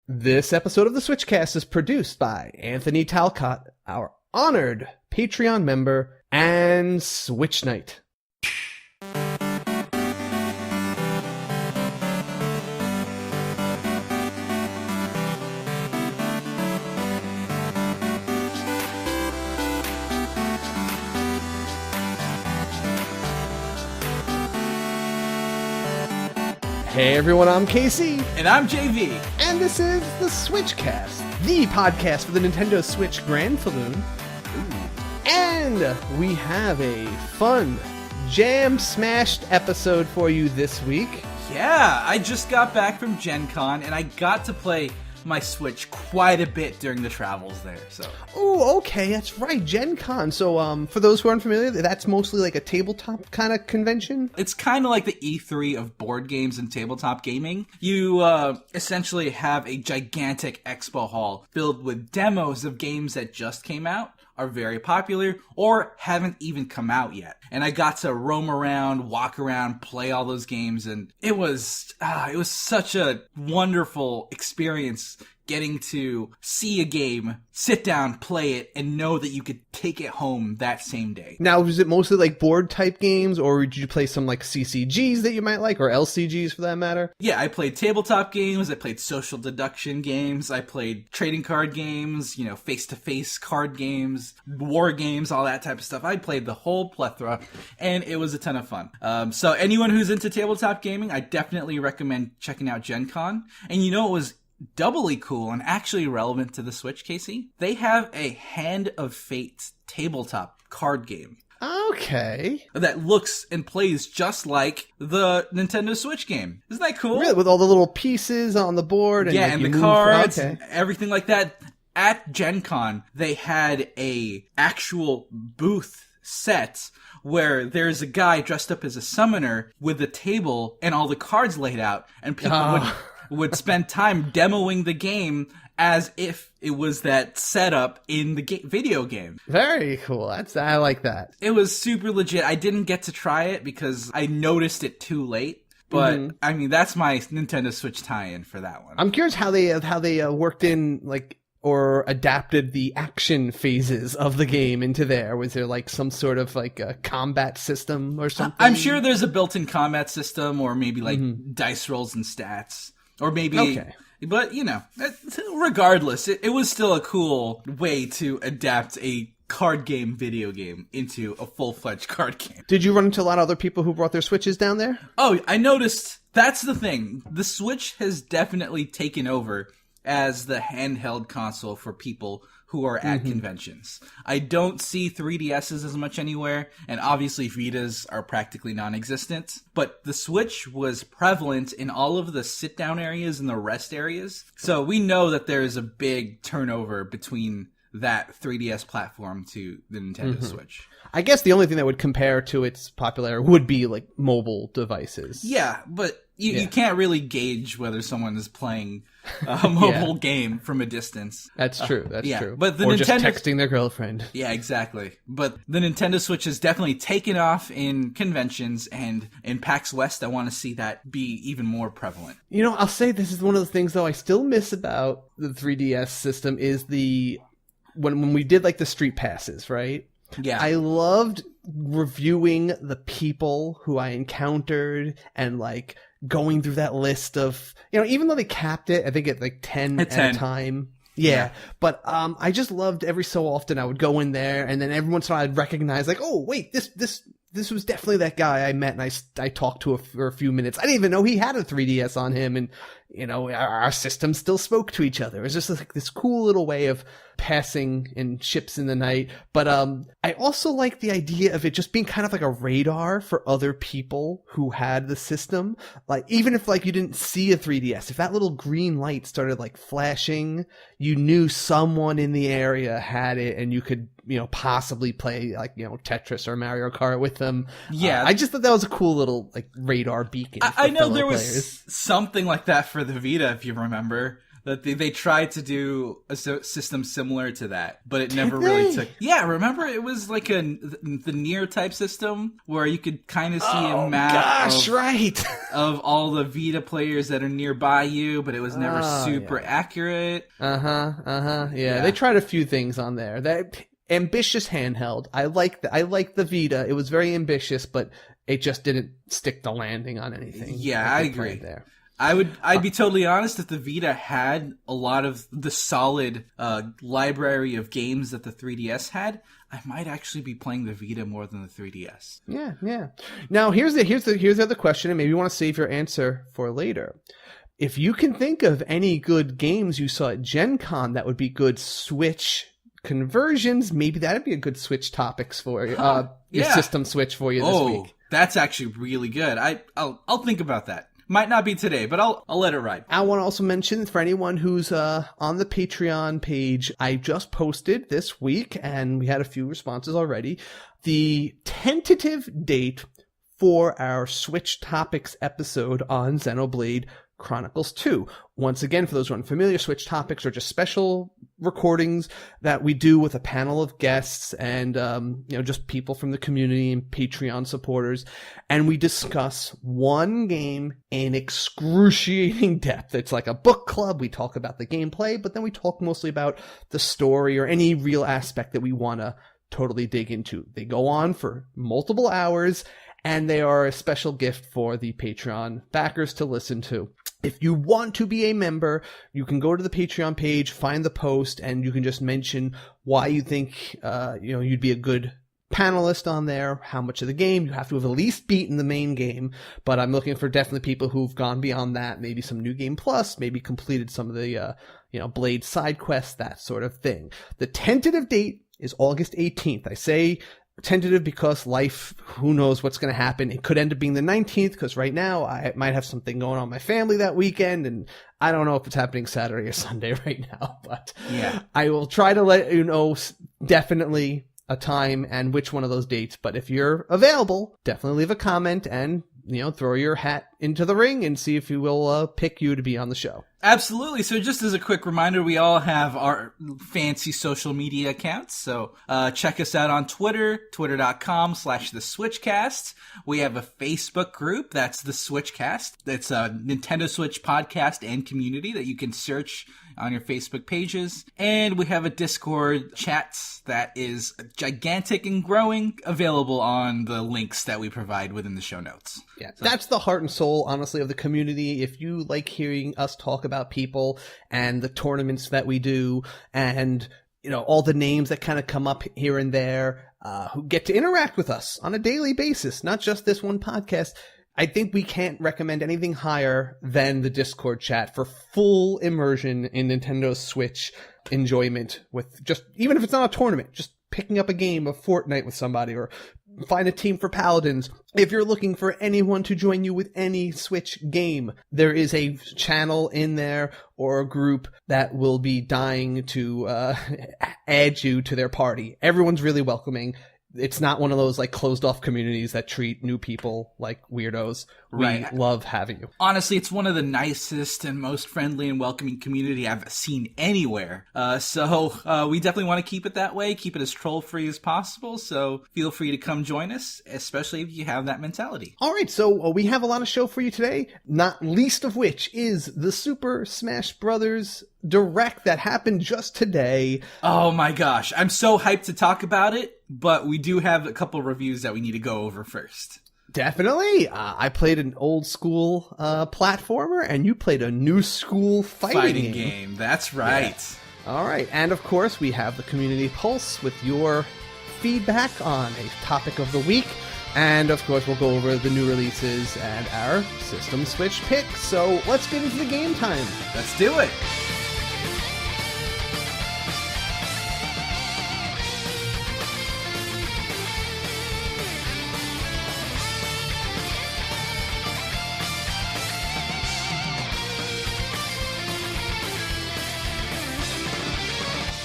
This episode of the SwitchCast is produced by Anthony Talcott, our honored Patreon member, and Switch Knight. Hey everyone, I'm Casey. And I'm JV. And this is the SwitchCast, the podcast for the Nintendo Switch Grand Falloon. And we have a fun, jam-smashed episode for you this week. Yeah, I just got back from Gen Con, and I got to play my Switch quite a bit during the travels there. So. Oh, okay, that's right, Gen Con. So, for those who aren't familiar, that's mostly like a tabletop kind of convention? It's kind of like the E3 of board games and tabletop gaming. You essentially have a gigantic expo hall filled with demos of games that just came out, are very popular, or haven't even come out yet. And I got to roam around, walk around, play all those games, and it was such a wonderful experience getting to see a game, sit down, play it, and know that you could take it home that same day. Now, was it mostly like board type games, or did you play some like CCGs that you might like, or LCGs for that matter? Yeah, I played tabletop games, I played social deduction games, I played trading card games, face-to-face card games, war games, all that type of stuff. I played the whole plethora, and it was a ton of fun. So anyone who's into tabletop gaming, I definitely recommend checking out Gen Con. And it was doubly cool and actually relevant to the Switch, Casey. They have a Hand of Fate tabletop card game. Okay. That looks and plays just like the Nintendo Switch game. Isn't that cool? Really? With all the little pieces on the board? And and the cards, and everything like that. At Gen Con, they had a actual booth set where there's a guy dressed up as a summoner with a table and all the cards laid out, and people would spend time demoing the game as if it was that setup in the video game. Very cool. I like that. It was super legit. I didn't get to try it because I noticed it too late. But, I mean, that's my Nintendo Switch tie-in for that one. I'm curious how they worked in, like, or adapted the action phases of the game into there. Was there like some sort of like a combat system or something? I'm sure there's a built-in combat system, or maybe like dice rolls and stats. Or maybe, okay. But regardless, it was still a cool way to adapt a card game video game into a full-fledged card game. Did you run into a lot of other people who brought their Switches down there? Oh, I noticed. That's the thing. The Switch has definitely taken over as the handheld console for people who are at conventions. I don't see 3DSs as much anywhere, and obviously Vitas are practically non-existent, but the Switch was prevalent in all of the sit-down areas and the rest areas, so we know that there is a big turnover between that 3DS platform to the Nintendo Switch. I guess the only thing that would compare to its popularity would be like mobile devices. Yeah, but you can't really gauge whether someone is playing a mobile game from a distance. That's true. That's true. But or just texting their girlfriend. Yeah, exactly. But the Nintendo Switch has definitely taken off in conventions, and in PAX West, I want to see that be even more prevalent. I'll say this is one of the things, though, I still miss about the 3DS system is when we did like the street passes, right? Yeah. I loved reviewing the people who I encountered and like going through that list of, even though they capped it, I think at like 10 at a time. Yeah. But I just loved every so often I would go in there, and then every once in a while I'd recognize like, oh, wait, this was definitely that guy I met and I talked to for a few minutes. I didn't even know he had a 3DS on him, and our systems still spoke to each other. It was just like this cool little way of passing in ships in the night. But I also like the idea of it just being kind of like a radar for other people who had the system. Like, even if like you didn't see a 3DS, if that little green light started like flashing, you knew someone in the area had it, and you could possibly play like Tetris or Mario Kart with them. Yeah, I just thought that was a cool little like radar beacon. I know there was something like that for the Vita, if you remember. that they tried to do a system similar to that, but it never really took. Yeah, remember it was like the Nier type system where you could kind of see a map of all the Vita players that are nearby you, but it was never super accurate. Yeah, they tried a few things on there. That ambitious handheld. I like the Vita. It was very ambitious, but it just didn't stick the landing on anything. Yeah, I agree. There. I'd be totally honest, if the Vita had a lot of the solid library of games that the 3DS had, I might actually be playing the Vita more than the 3DS. Yeah. Now here's the other question, and maybe you want to save your answer for later. If you can think of any good games you saw at Gen Con that would be good Switch conversions, maybe that'd be a good Switch topics for you. System Switch for you this week. That's actually really good. I'll think about that. Might not be today, but I'll let it ride. I want to also mention for anyone who's on the Patreon page, I just posted this week, and we had a few responses already, the tentative date for our Switch Topics episode on Xenoblade Chronicles 2. Once again, for those who are unfamiliar, Switch Topics are just special recordings that we do with a panel of guests and just people from the community and Patreon supporters, and we discuss one game in excruciating depth. It's like a book club. We talk about the gameplay, but then we talk mostly about the story or any real aspect that we want to totally dig into. They go on for multiple hours, and they are a special gift for the Patreon backers to listen to. If you want to be a member, you can go to the Patreon page, find the post, and you can just mention why you think you'd be a good panelist on there, how much of the game. You have to have at least beaten the main game, but I'm looking for definitely people who've gone beyond that, maybe some New Game Plus, maybe completed some of the Blade side quests, that sort of thing. The tentative date is August 18th. I say tentative because life, who knows what's going to happen. It could end up being the 19th because right now I might have something going on in my family that weekend, and I don't know if it's happening Saturday or Sunday right now, but I will try to let you know definitely a time and which one of those dates. But if you're available, definitely leave a comment and throw your hat into the ring and see if we will pick you to be on the show. Absolutely. So just as a quick reminder, we all have our fancy social media accounts. So check us out on Twitter, twitter.com/the SwitchCast. We have a Facebook group. That's the SwitchCast. That's a Nintendo Switch podcast and community that you can search on your Facebook pages. And we have a Discord chat that is gigantic and growing, available on the links that we provide within the show notes. Yeah, so that's the heart and soul, honestly, of the community. If you like hearing us talk about people and the tournaments that we do and all the names that kind of come up here and there, who get to interact with us on a daily basis, not just this one podcast, I think we can't recommend anything higher than the Discord chat for full immersion in Nintendo Switch enjoyment with just, even if it's not a tournament, just picking up a game of Fortnite with somebody or find a team for Paladins. If you're looking for anyone to join you with any Switch game, there is a channel in there or a group that will be dying to add you to their party. Everyone's really welcoming. It's not one of those closed off communities that treat new people like weirdos. We love having you. Honestly, it's one of the nicest and most friendly and welcoming community I've seen anywhere. So we definitely want to keep it that way, keep it as troll free as possible. So feel free to come join us, especially if you have that mentality. All right. So we have a lot of show for you today, not least of which is the Super Smash Brothers Direct that happened just today. Oh my gosh. I'm so hyped to talk about it, but we do have a couple reviews that we need to go over first. Definitely. I played an old school platformer, and you played a new school fighting game. That's right. Yeah. All right. And of course, we have the Community Pulse with your feedback on a topic of the week. And of course, we'll go over the new releases and our System Switch picks. So let's get into the game time. Let's do it.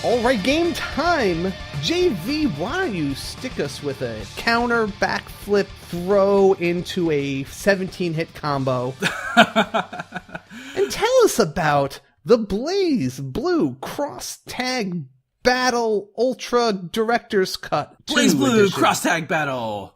All right, game time. JV, why don't you stick us with a counter backflip throw into a 17-hit combo and tell us about the BlazBlue Cross Tag Battle Ultra Director's Cut. BlazBlue Cross Tag Battle.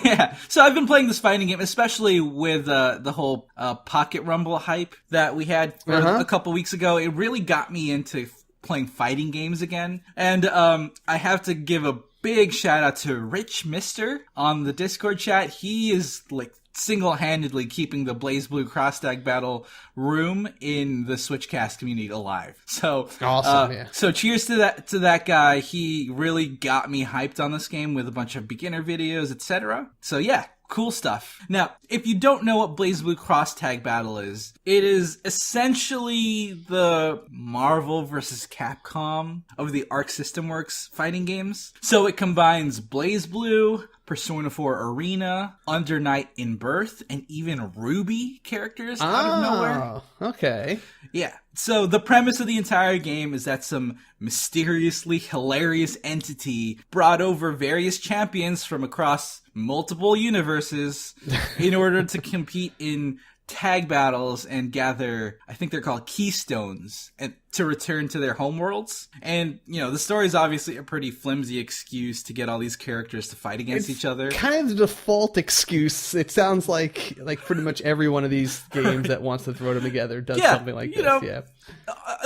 Yeah. So I've been playing this fighting game, especially with the whole Pocket Rumble hype that we had a couple weeks ago. It really got me into playing fighting games again. And I have to give a big shout out to Rich Mister on the Discord chat. He is like single-handedly keeping the BlazBlue Cross Tag Battle room in the SwitchCast community alive. So awesome, yeah. So cheers to that guy. He really got me hyped on this game with a bunch of beginner videos, etc. So yeah, cool stuff. Now, if you don't know what BlazBlue Cross Tag Battle is, it is essentially the Marvel vs. Capcom of the Arc System Works fighting games. So it combines BlazBlue, Persona 4 Arena, Under Night in Birth, and even Ruby characters out of nowhere. Okay. Yeah. So the premise of the entire game is that some mysteriously hilarious entity brought over various champions from across multiple universes in order to compete in tag battles and gather, I think they're called keystones, and to return to their homeworlds. And, you know, the story is obviously a pretty flimsy excuse to get all these characters to fight against each other. Kind of the default excuse. It sounds like pretty much every one of these games that wants to throw them together does something like this. Yeah.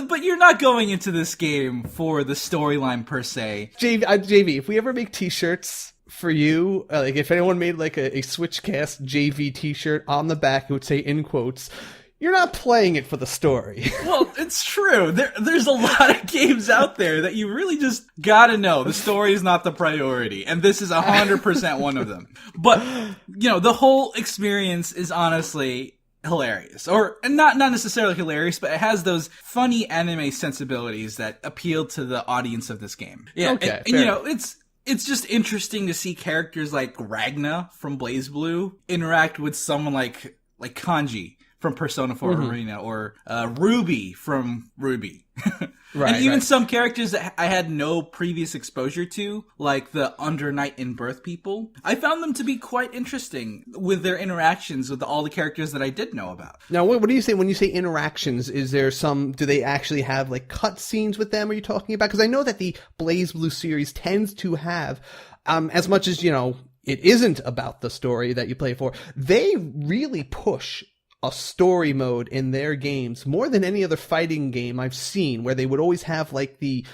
But you're not going into this game for the storyline per se. JV, if we ever make t-shirts for you, like if anyone made like a SwitchCast JV t-shirt, on the back it would say in quotes, "You're not playing it for the story." Well, it's true. There's a lot of games out there that you really just gotta know the story is not the priority, and this is 100% one of them. But, you know, the whole experience is honestly hilarious. Or not necessarily hilarious, but it has those funny anime sensibilities that appeal to the audience of this game. Yeah, okay, and you know, it's just interesting to see characters like Ragna from BlazBlue interact with someone like Kanji from Persona 4 Arena, or Ruby from Ruby. Right, and even some characters that I had no previous exposure to, like the Under Night in Birth people, I found them to be quite interesting with their interactions with all the characters that I did know about. Now, what do you say when you say interactions? Is there do they actually have like cutscenes with them? Are you talking about? Because I know that the BlazBlue series tends to have, as much as, you know, it isn't about the story that you play for, they really push a story mode in their games more than any other fighting game I've seen, where they would always have like the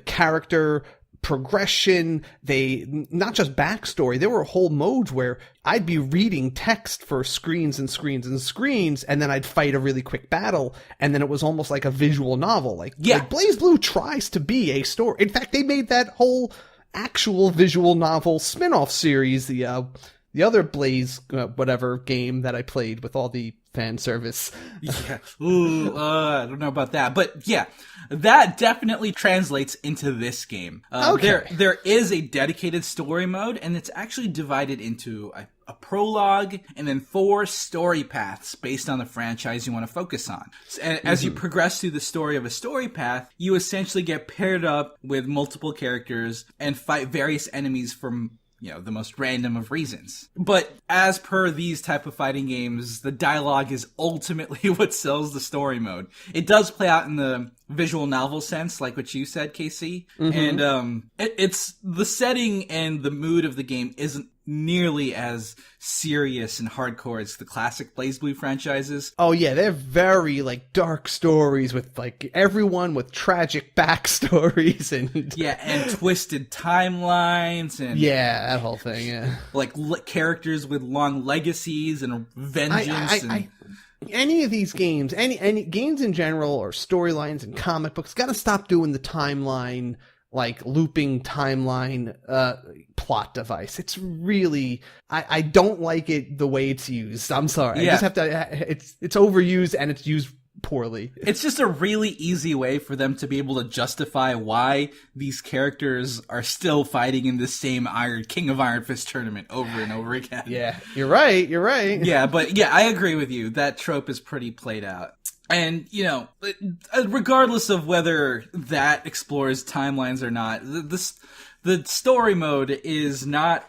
character progression, not just backstory. There were whole modes where I'd be reading text for screens and screens and screens, and then I'd fight a really quick battle, and then it was almost like a visual novel. Like BlazBlue tries to be a story. In fact, they made that whole actual visual novel spin-off series, the other Blaze whatever game that I played with all the fan service. Yeah. Ooh, I don't know about that. But yeah, that definitely translates into this game. Okay. There is a dedicated story mode, and it's actually divided into a prologue and then 4 story paths based on the franchise you want to focus on. And as you progress through the story of a story path, you essentially get paired up with multiple characters and fight various enemies from, you know, the most random of reasons. But as per these type of fighting games, the dialogue is ultimately what sells the story mode. It does play out in the visual novel sense, like what you said, KC. And it's the setting and the mood of the game isn't nearly as serious and hardcore as the classic BlazBlue franchises. Oh yeah, they're very like dark stories with like everyone with tragic backstories and and twisted timelines and that whole thing. Yeah, like characters with long legacies and vengeance. Any of these games, any games in general, or storylines and comic books, got to stop doing the timeline, like looping timeline plot device. It's really, I don't like it the way it's used. I'm sorry. I just have to, it's overused and it's used poorly. It's just a really easy way for them to be able to justify why these characters are still fighting in the same King of Iron Fist tournament over and over again. Yeah, you're right. Yeah, but yeah, I agree with you. That trope is pretty played out. And, you know, regardless of whether that explores timelines or not, the story mode is not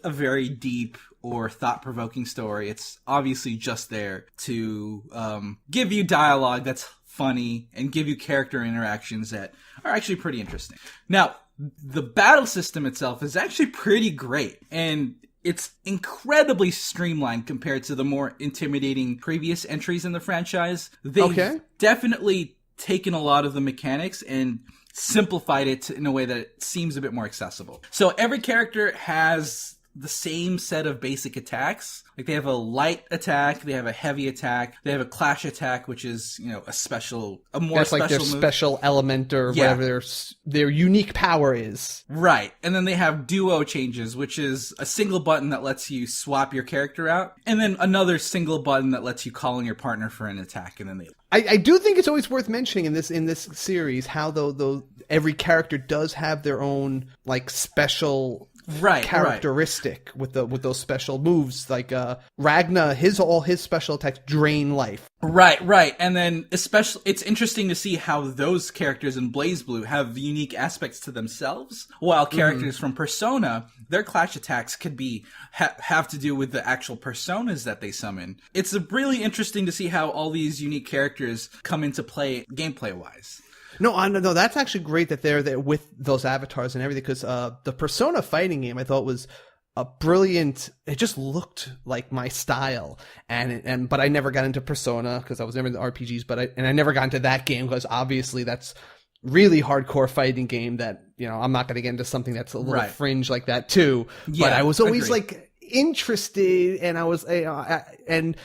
a very deep or thought-provoking story. It's obviously just there to give you dialogue that's funny, and give you character interactions that are actually pretty interesting. Now, the battle system itself is actually pretty great, and it's incredibly streamlined compared to the more intimidating previous entries in the franchise. They've definitely taken a lot of the mechanics and simplified it in a way that it seems a bit more accessible. So every character has the same set of basic attacks. Like, they have a light attack, they have a heavy attack, they have a clash attack, which is, you know, a more That's special like their move. special element or whatever their unique power is. Right. And then they have duo changes, which is a single button that lets you swap your character out, and then another single button that lets you call on your partner for an attack, and then they... I do think it's always worth mentioning in this series how though every character does have their own like special characteristic with those special moves. Like Ragnar, all his special attacks drain life. Right. And then especially it's interesting to see how those characters in BlazBlue have unique aspects to themselves, while characters from Persona, their clash attacks could be have to do with the actual personas that they summon. It's really interesting to see how all these unique characters come into play gameplay wise. No, that's actually great that they're there with those avatars and everything, because the Persona fighting game I thought was a brilliant. It just looked like my style, but I never got into Persona because I was never into RPGs. But I never got into that game because obviously that's really hardcore fighting game that, you know, I'm not going to get into something that's a little fringe like that too. Yeah, but I was always like interested, and I was and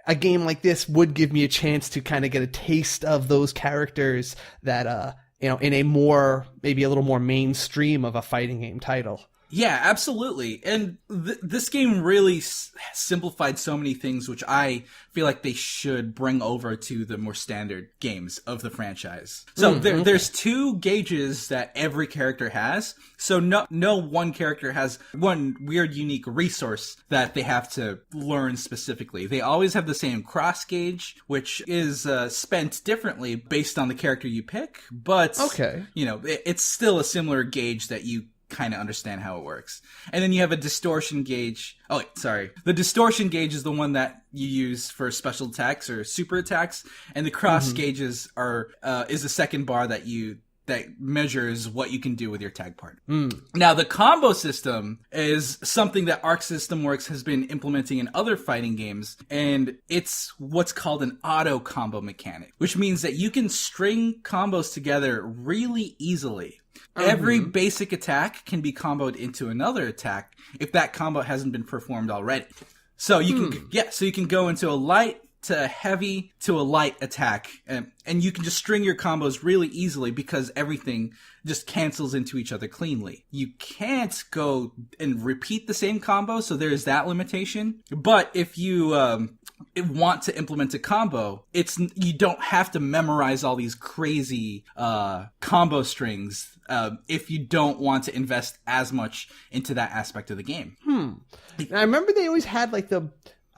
a game like this would give me a chance to kind of get a taste of those characters that, you know, in a more, maybe a little more mainstream of a fighting game title. Yeah, absolutely. And this game really simplified so many things, which I feel like they should bring over to the more standard games of the franchise. So there's 2 gauges that every character has. So no one character has one weird, unique resource that they have to learn specifically. They always have the same cross gauge, which is spent differently based on the character you pick. But, you know, it's still a similar gauge that you kind of understand how it works. And then you have a distortion gauge. Oh, wait, sorry. The distortion gauge is the one that you use for special attacks or super attacks, and the cross gauges is the second bar that measures what you can do with your tag partner. Now, the combo system is something that Arc System Works has been implementing in other fighting games, and it's what's called an auto combo mechanic, which means that you can string combos together really easily. Every basic attack can be comboed into another attack if that combo hasn't been performed already. So you can go into a light to a heavy to a light attack, and you can just string your combos really easily because everything just cancels into each other cleanly. You can't go and repeat the same combo, so there is that limitation. But if you want to implement a combo, you don't have to memorize all these crazy combo strings if you don't want to invest as much into that aspect of the game. I remember they always had like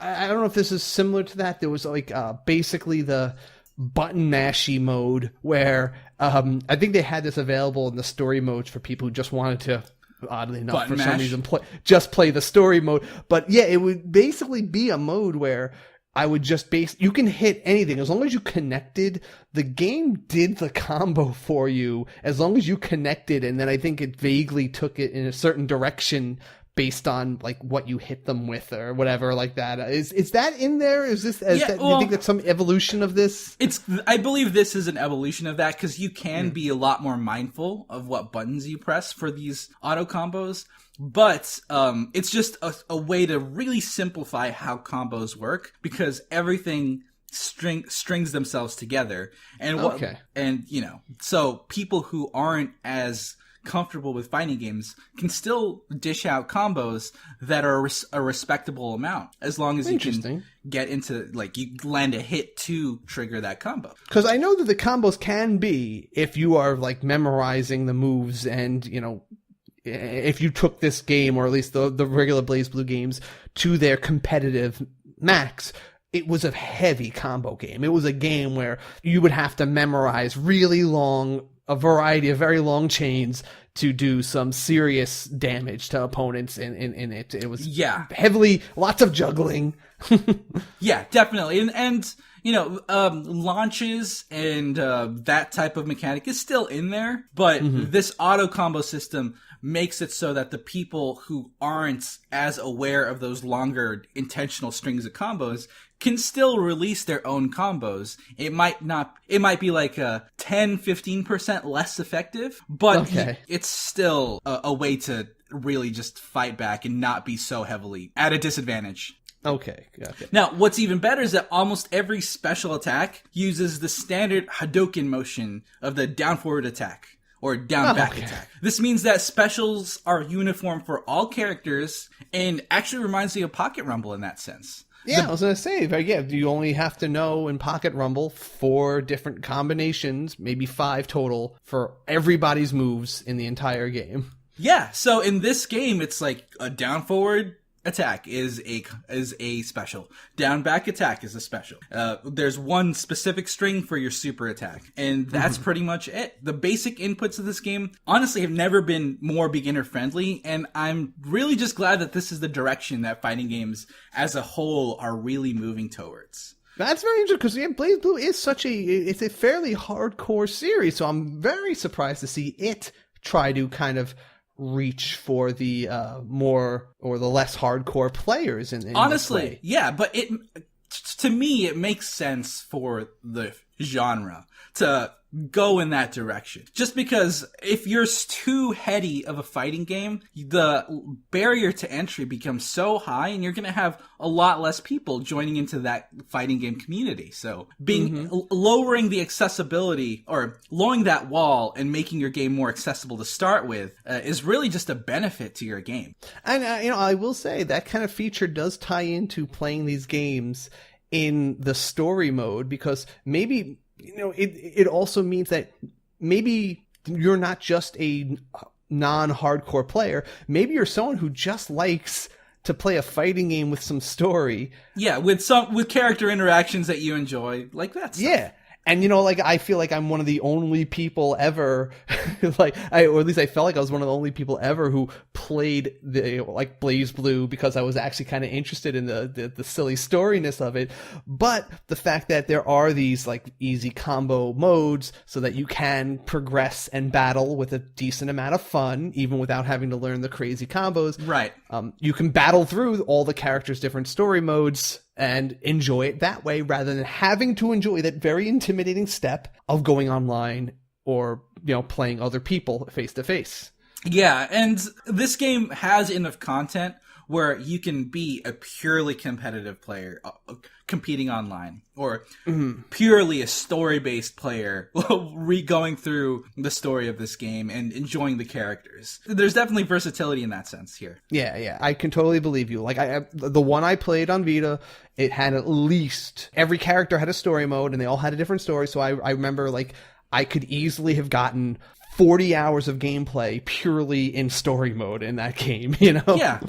I don't know if this is similar to that. There was like basically the button mashy mode where I think they had this available in the story modes for people who just wanted to, oddly enough, button for mash. some reason play the story mode. But yeah, it would basically be a mode where I would just you can hit anything as long as you connected. The game did the combo for you as long as you connected, and then I think it vaguely took it in a certain direction based on like what you hit them with or whatever like that. Is that in there? Is this? Do you think that's some evolution of this? I believe this is an evolution of that, because you can be a lot more mindful of what buttons you press for these auto combos. But it's just a way to really simplify how combos work, because everything strings themselves together. And you know, so people who aren't as comfortable with fighting games can still dish out combos that are a respectable amount, as long as you can get into, like, you land a hit to trigger that combo. Because I know that the combos can be, if you are like memorizing the moves, and you know, if you took this game, or at least the regular BlazBlue games, to their competitive max, it was a heavy combo game. It was a game where you would have to memorize a variety of very long chains to do some serious damage to opponents in it. It was heavily, lots of juggling. Yeah, definitely. And launches and that type of mechanic is still in there, but this auto combo system makes it so that the people who aren't as aware of those longer intentional strings of combos can still release their own combos. It might be like 10-15% less effective, but it's still a way to really just fight back and not be so heavily at a disadvantage. Okay. Now, what's even better is that almost every special attack uses the standard Hadouken motion of the down forward attack or down back attack. This means that specials are uniform for all characters and actually reminds me of Pocket Rumble in that sense. Yeah, I was going to say, you only have to know in Pocket Rumble 4 different combinations, maybe 5 total, for everybody's moves in the entire game. Yeah, so in this game, it's like a down forward attack is a special. Down back attack is a special. There's one specific string for your super attack, and that's pretty much it. The basic inputs of this game honestly have never been more beginner friendly, and I'm really just glad that this is the direction that fighting games as a whole are really moving towards. That's very interesting because BlazBlue is it's a fairly hardcore series, so I'm very surprised to see it try to kind of reach for the more or the less hardcore players in honestly, yeah, but to me it makes sense for the genre to go in that direction. Just because if you're too heady of a fighting game, the barrier to entry becomes so high and you're going to have a lot less people joining into that fighting game community. So lowering the accessibility or lowering that wall and making your game more accessible to start with is really just a benefit to your game. And I will say that kind of feature does tie into playing these games in the story mode, because maybe it also means that maybe you're not just a non-hardcore player. Maybe you're someone who just likes to play a fighting game with some story. Yeah, with character interactions that you enjoy, like that stuff. Yeah. And, I feel like I'm one of the only people ever, or at least I felt like I was one of the only people ever who played BlazBlue because I was actually kind of interested in the silly storiness of it. But the fact that there are these, easy combo modes so that you can progress and battle with a decent amount of fun, even without having to learn the crazy combos. Right. You can battle through all the characters' different story modes and enjoy it that way rather than having to enjoy that very intimidating step of going online or, playing other people face to face. Yeah, and this game has enough content where you can be a purely competitive player competing online, or purely a story-based player going through the story of this game and enjoying the characters. There's definitely versatility in that sense here. Yeah, I can totally believe you. The one I played on Vita, it had at least every character had a story mode, and they all had a different story. So I remember I could easily have gotten 40 hours of gameplay purely in story mode in that game, Yeah.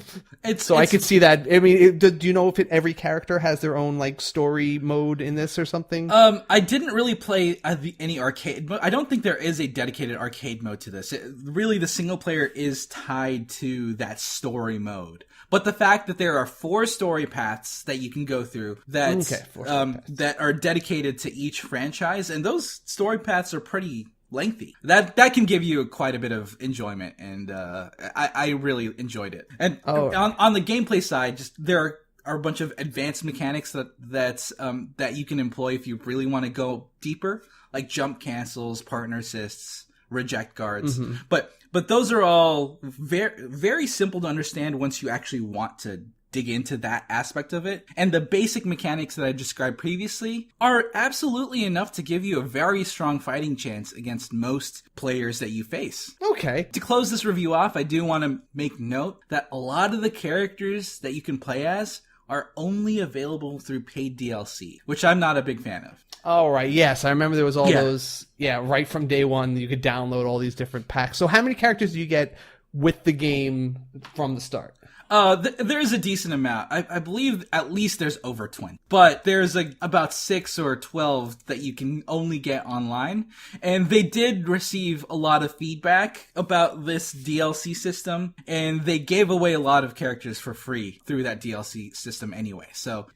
I could see that. I mean, do you know if every character has their own, story mode in this or something? I didn't really play any arcade mode. I don't think there is a dedicated arcade mode to this. Really, the single player is tied to that story mode. But the fact that there are 4 story paths that you can go through that are dedicated to each franchise, and those story paths are pretty lengthy. That can give you quite a bit of enjoyment, and I really enjoyed it. And on the gameplay side, just there are a bunch of advanced mechanics that you can employ if you really want to go deeper, like jump cancels, partner assists, reject guards. But those are all very, very simple to understand once you actually want to dig into that aspect of it. And the basic mechanics that I described previously are absolutely enough to give you a very strong fighting chance against most players that you face. Okay. To close this review off, I do want to make note that a lot of the characters that you can play as are only available through paid DLC, which I'm not a big fan of. Oh, right. Yes, I remember there was all those, right from day one, you could download all these different packs. So how many characters do you get with the game from the start? There's a decent amount. I believe at least there's over 20. But there's about 6 or 12 that you can only get online. And they did receive a lot of feedback about this DLC system. And they gave away a lot of characters for free through that DLC system anyway. So,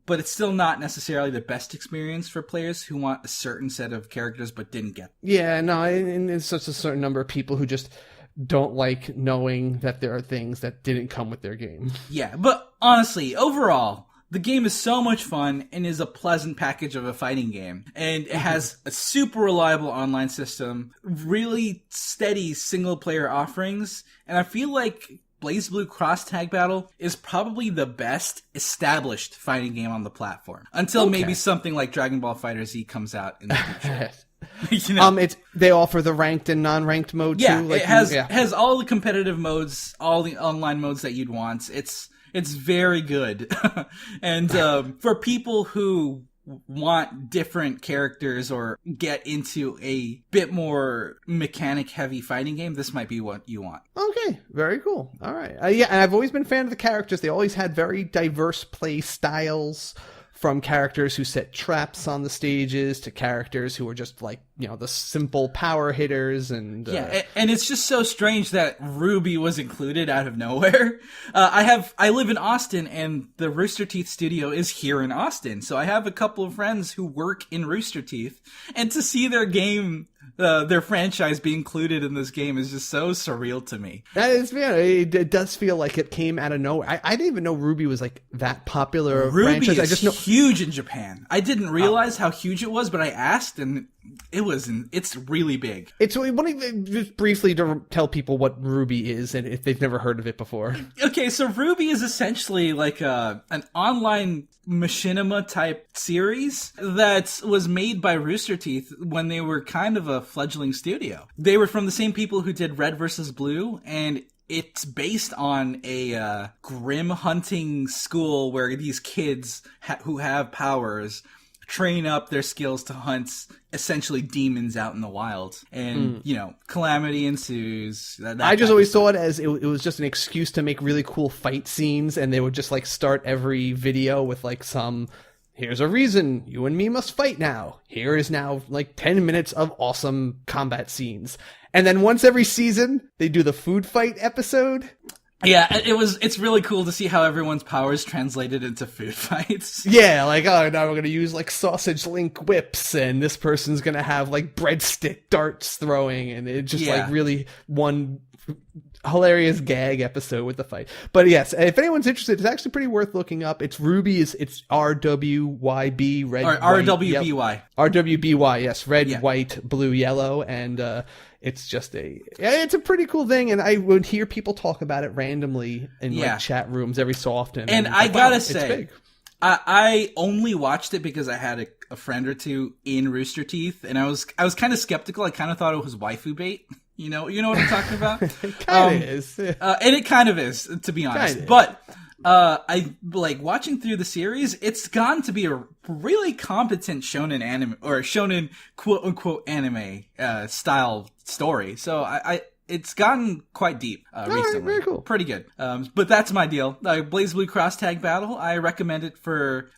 but it's still not necessarily the best experience for players who want a certain set of characters but didn't get them. Yeah, no, and it's such a certain number of people who just don't like knowing that there are things that didn't come with their game. Yeah, but honestly, overall, the game is so much fun and is a pleasant package of a fighting game. And it has a super reliable online system, really steady single-player offerings, and I feel like BlazBlue Cross Tag Battle is probably the best established fighting game on the platform. Until maybe something like Dragon Ball FighterZ comes out in the future. You know? They offer the ranked and non-ranked mode too. Like, it has all the competitive modes, all the online modes that you'd want. It's very good. And for people who want different characters or get into a bit more mechanic heavy fighting game, this might be what you want. Okay, very cool. All right. Yeah, and I've always been a fan of the characters. They always had very diverse play styles, from characters who set traps on the stages to characters who are just like, you know, the simple power hitters. And and it's just so strange that Ruby was included out of nowhere. I live in Austin, and the Rooster Teeth studio is here in Austin, so I have a couple of friends who work in Rooster Teeth, and to see their game, their franchise be included in this game is just so surreal to me. That is, yeah, it does feel like it came out of nowhere. I didn't even know Ruby was like that popular Ruby franchise. Is I just know huge in Japan. I didn't realize how huge it was, but I asked, and it's really big. It's just briefly to tell people what Ruby is, and if they've never heard of it before. Okay, so Ruby is essentially like an online machinima type series that was made by Rooster Teeth when they were kind of a fledgling studio. They were from the same people who did Red vs. Blue, and it's based on a grim hunting school where these kids who have powers train up their skills to hunt essentially demons out in the wild. And, you know, calamity ensues. I just always saw it as it was just an excuse to make really cool fight scenes, and they would just like start every video with like here's a reason you and me must fight now. Here is now like 10 minutes of awesome combat scenes. And then once every season, they do the food fight episode. Yeah, it's really cool to see how everyone's powers translated into food fights. Yeah, like, oh, now we're going to use, like, sausage link whips, and this person's going to have, like, breadstick darts throwing, and it just, like, really one hilarious gag episode with the fight. But yes, if anyone's interested, it's actually pretty worth looking up. It's Ruby, it's RWYB, red, or RWBY. RWBY, yes, red, white, blue, yellow, and it's just it's a pretty cool thing, and I would hear people talk about it randomly in like chat rooms every so often. And I gotta say, I only watched it because I had a friend or two in Rooster Teeth, and I was kind of skeptical. I kind of thought it was waifu bait. You know what I'm talking about? It kind of is. And it kind of is, to be honest. But I like watching through the series. It's gotten to be a really competent shonen anime or shonen quote unquote anime style story. So it's gotten quite deep recently. Right, very cool. Pretty good. But that's my deal. BlazBlue Cross Tag Battle. I recommend it for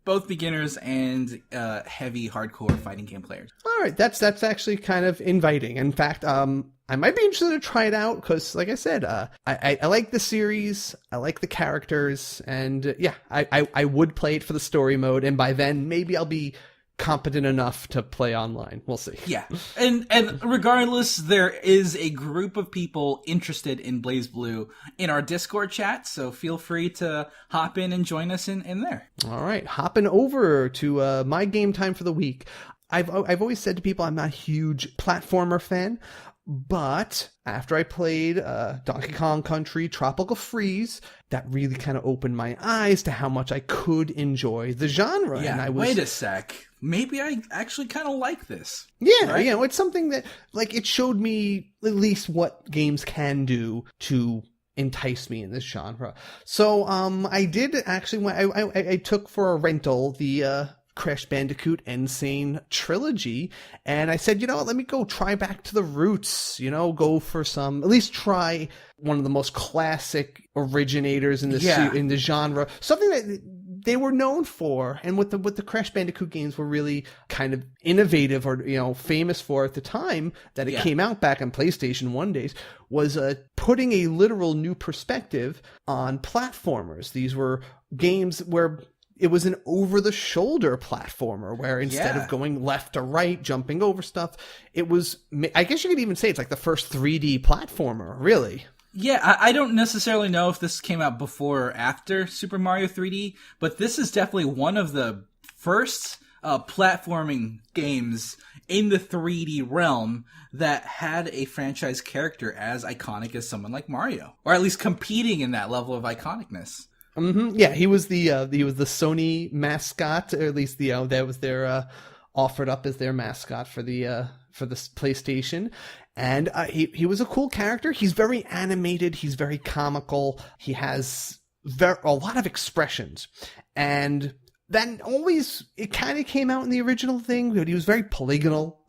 both beginners and heavy hardcore fighting game players. All right, that's actually kind of inviting. In fact, I might be interested to try it out because, like I said, I like the series, I like the characters, and I would play it for the story mode, and by then maybe I'll be competent enough to play online. We'll see. Yeah, and regardless, there is a group of people interested in BlazBlue in our Discord chat, so feel free to hop in and join us in there. All right, hopping over to my game time for the week. I've always said to people I'm not a huge platformer fan, but after I played Donkey Kong Country Tropical Freeze, that really kind of opened my eyes to how much I could enjoy the genre. Yeah, and wait a sec. Maybe I actually kind of like this. Yeah, right? You know, it's something that, like, it showed me at least what games can do to entice me in this genre. So I did actually, I took for a rental the Crash Bandicoot and Sane Trilogy, and I said, let me go try back to the roots, go for at least try one of the most classic originators in the genre, something that they were known for, and what the Crash Bandicoot games were really kind of innovative or famous for at the time that it came out back on PlayStation 1 days, was putting a literal new perspective on platformers. These were games where it was an over-the-shoulder platformer where instead of going left to right, jumping over stuff, it was, I guess you could even say it's like the first 3D platformer, really. Yeah, I don't necessarily know if this came out before or after Super Mario 3D, but this is definitely one of the first platforming games in the 3D realm that had a franchise character as iconic as someone like Mario, or at least competing in that level of iconicness. Mm-hmm. Yeah, he was the Sony mascot, or at least that was their offered up as their mascot for the PlayStation, and he was a cool character. He's very animated. He's very comical. He has a lot of expressions, and then always it kind of came out in the original thing, but he was very polygonal,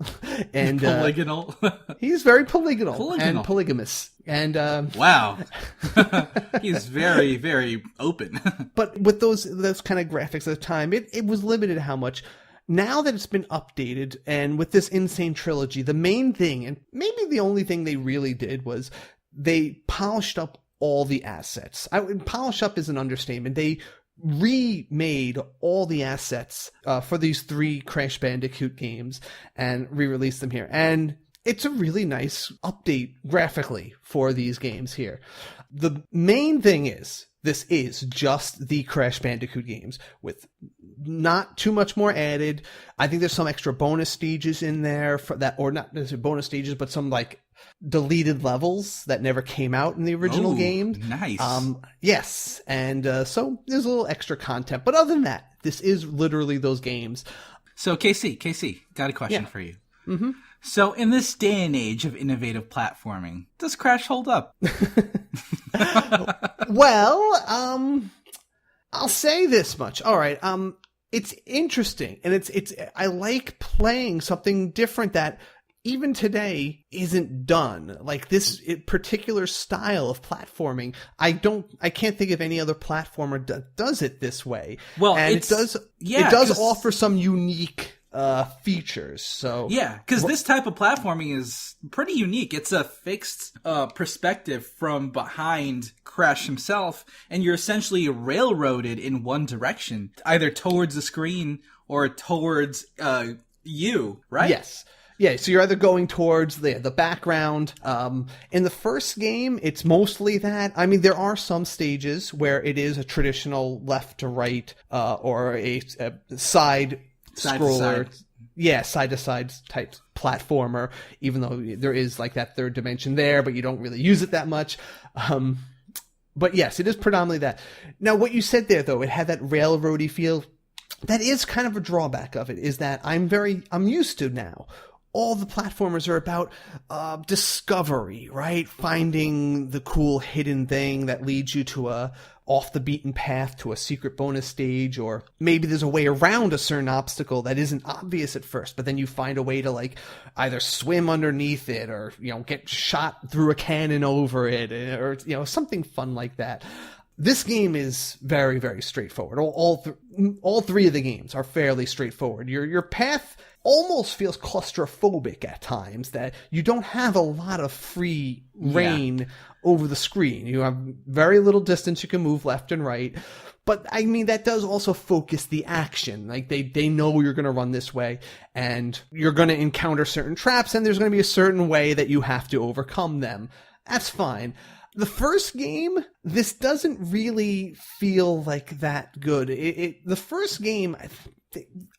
and polygonal. He's very polygonal and polygamous. And wow, he's very, very open. But with those kind of graphics at the time, it was limited how much. Now that it's been updated, and with this Insane Trilogy, the main thing, and maybe the only thing they really did, was they polished up all the assets. Polish up is an understatement. They remade all the assets for these 3 Crash Bandicoot games and re-released them here. And it's a really nice update graphically for these games here. The main thing is, this is just the Crash Bandicoot games with not too much more added. I think there's some extra bonus stages in there for that, or not necessarily bonus stages, but some like deleted levels that never came out in the original game. Nice. Yes. And so there's a little extra content. But other than that, this is literally those games. So KC, got a question for you. Mm-hmm. So in this day and age of innovative platforming, does Crash hold up? Well, I'll say this much. All right. It's interesting, and I like playing something different that even today isn't done. Like this particular style of platforming, I can't think of any other platformer that does it this way. Well, and it does offer some unique features. So yeah, because this type of platforming is pretty unique. It's a fixed perspective from behind Crash himself, and you're essentially railroaded in one direction, either towards the screen or towards you, right? Yes. Yeah, so you're either going towards the background. In the first game, it's mostly that. I mean, there are some stages where it is a traditional left to right or a side scroller. Side to side type platformer, even though there is like that third dimension there, but you don't really use it that much. But yes, it is predominantly that. Now, what you said there, though, it had that railroady feel. That is kind of a drawback of it, is that I'm used to now. All the platformers are about discovery, right? Finding the cool hidden thing that leads you to a off the beaten path to a secret bonus stage, or maybe there's a way around a certain obstacle that isn't obvious at first, but then you find a way to like either swim underneath it or, get shot through a cannon over it, or, something fun like that. This game is very, very straightforward. All 3 of the games are fairly straightforward. Your path almost feels claustrophobic at times, that you don't have a lot of free reign over the screen. You have very little distance you can move left and right. But I mean, that does also focus the action. Like they know you're going to run this way, and you're going to encounter certain traps, and there's going to be a certain way that you have to overcome them. That's fine. The first game, this doesn't really feel like that good. The first game,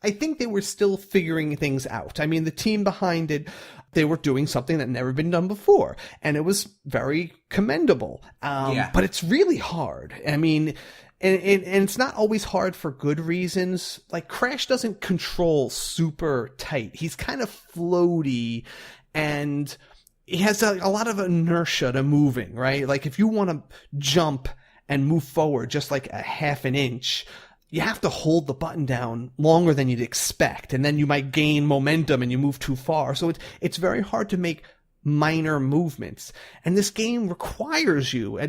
I think they were still figuring things out. I mean, the team behind it, they were doing something that never been done before, and it was very commendable. But it's really hard. I mean, and it's not always hard for good reasons. Like, Crash doesn't control super tight. He's kind of floaty, and he has a lot of inertia to moving, right? Like, if you want to jump and move forward just like a half an inch, you have to hold the button down longer than you'd expect, and then you might gain momentum and you move too far. So it's very hard to make minor movements. And this game requires you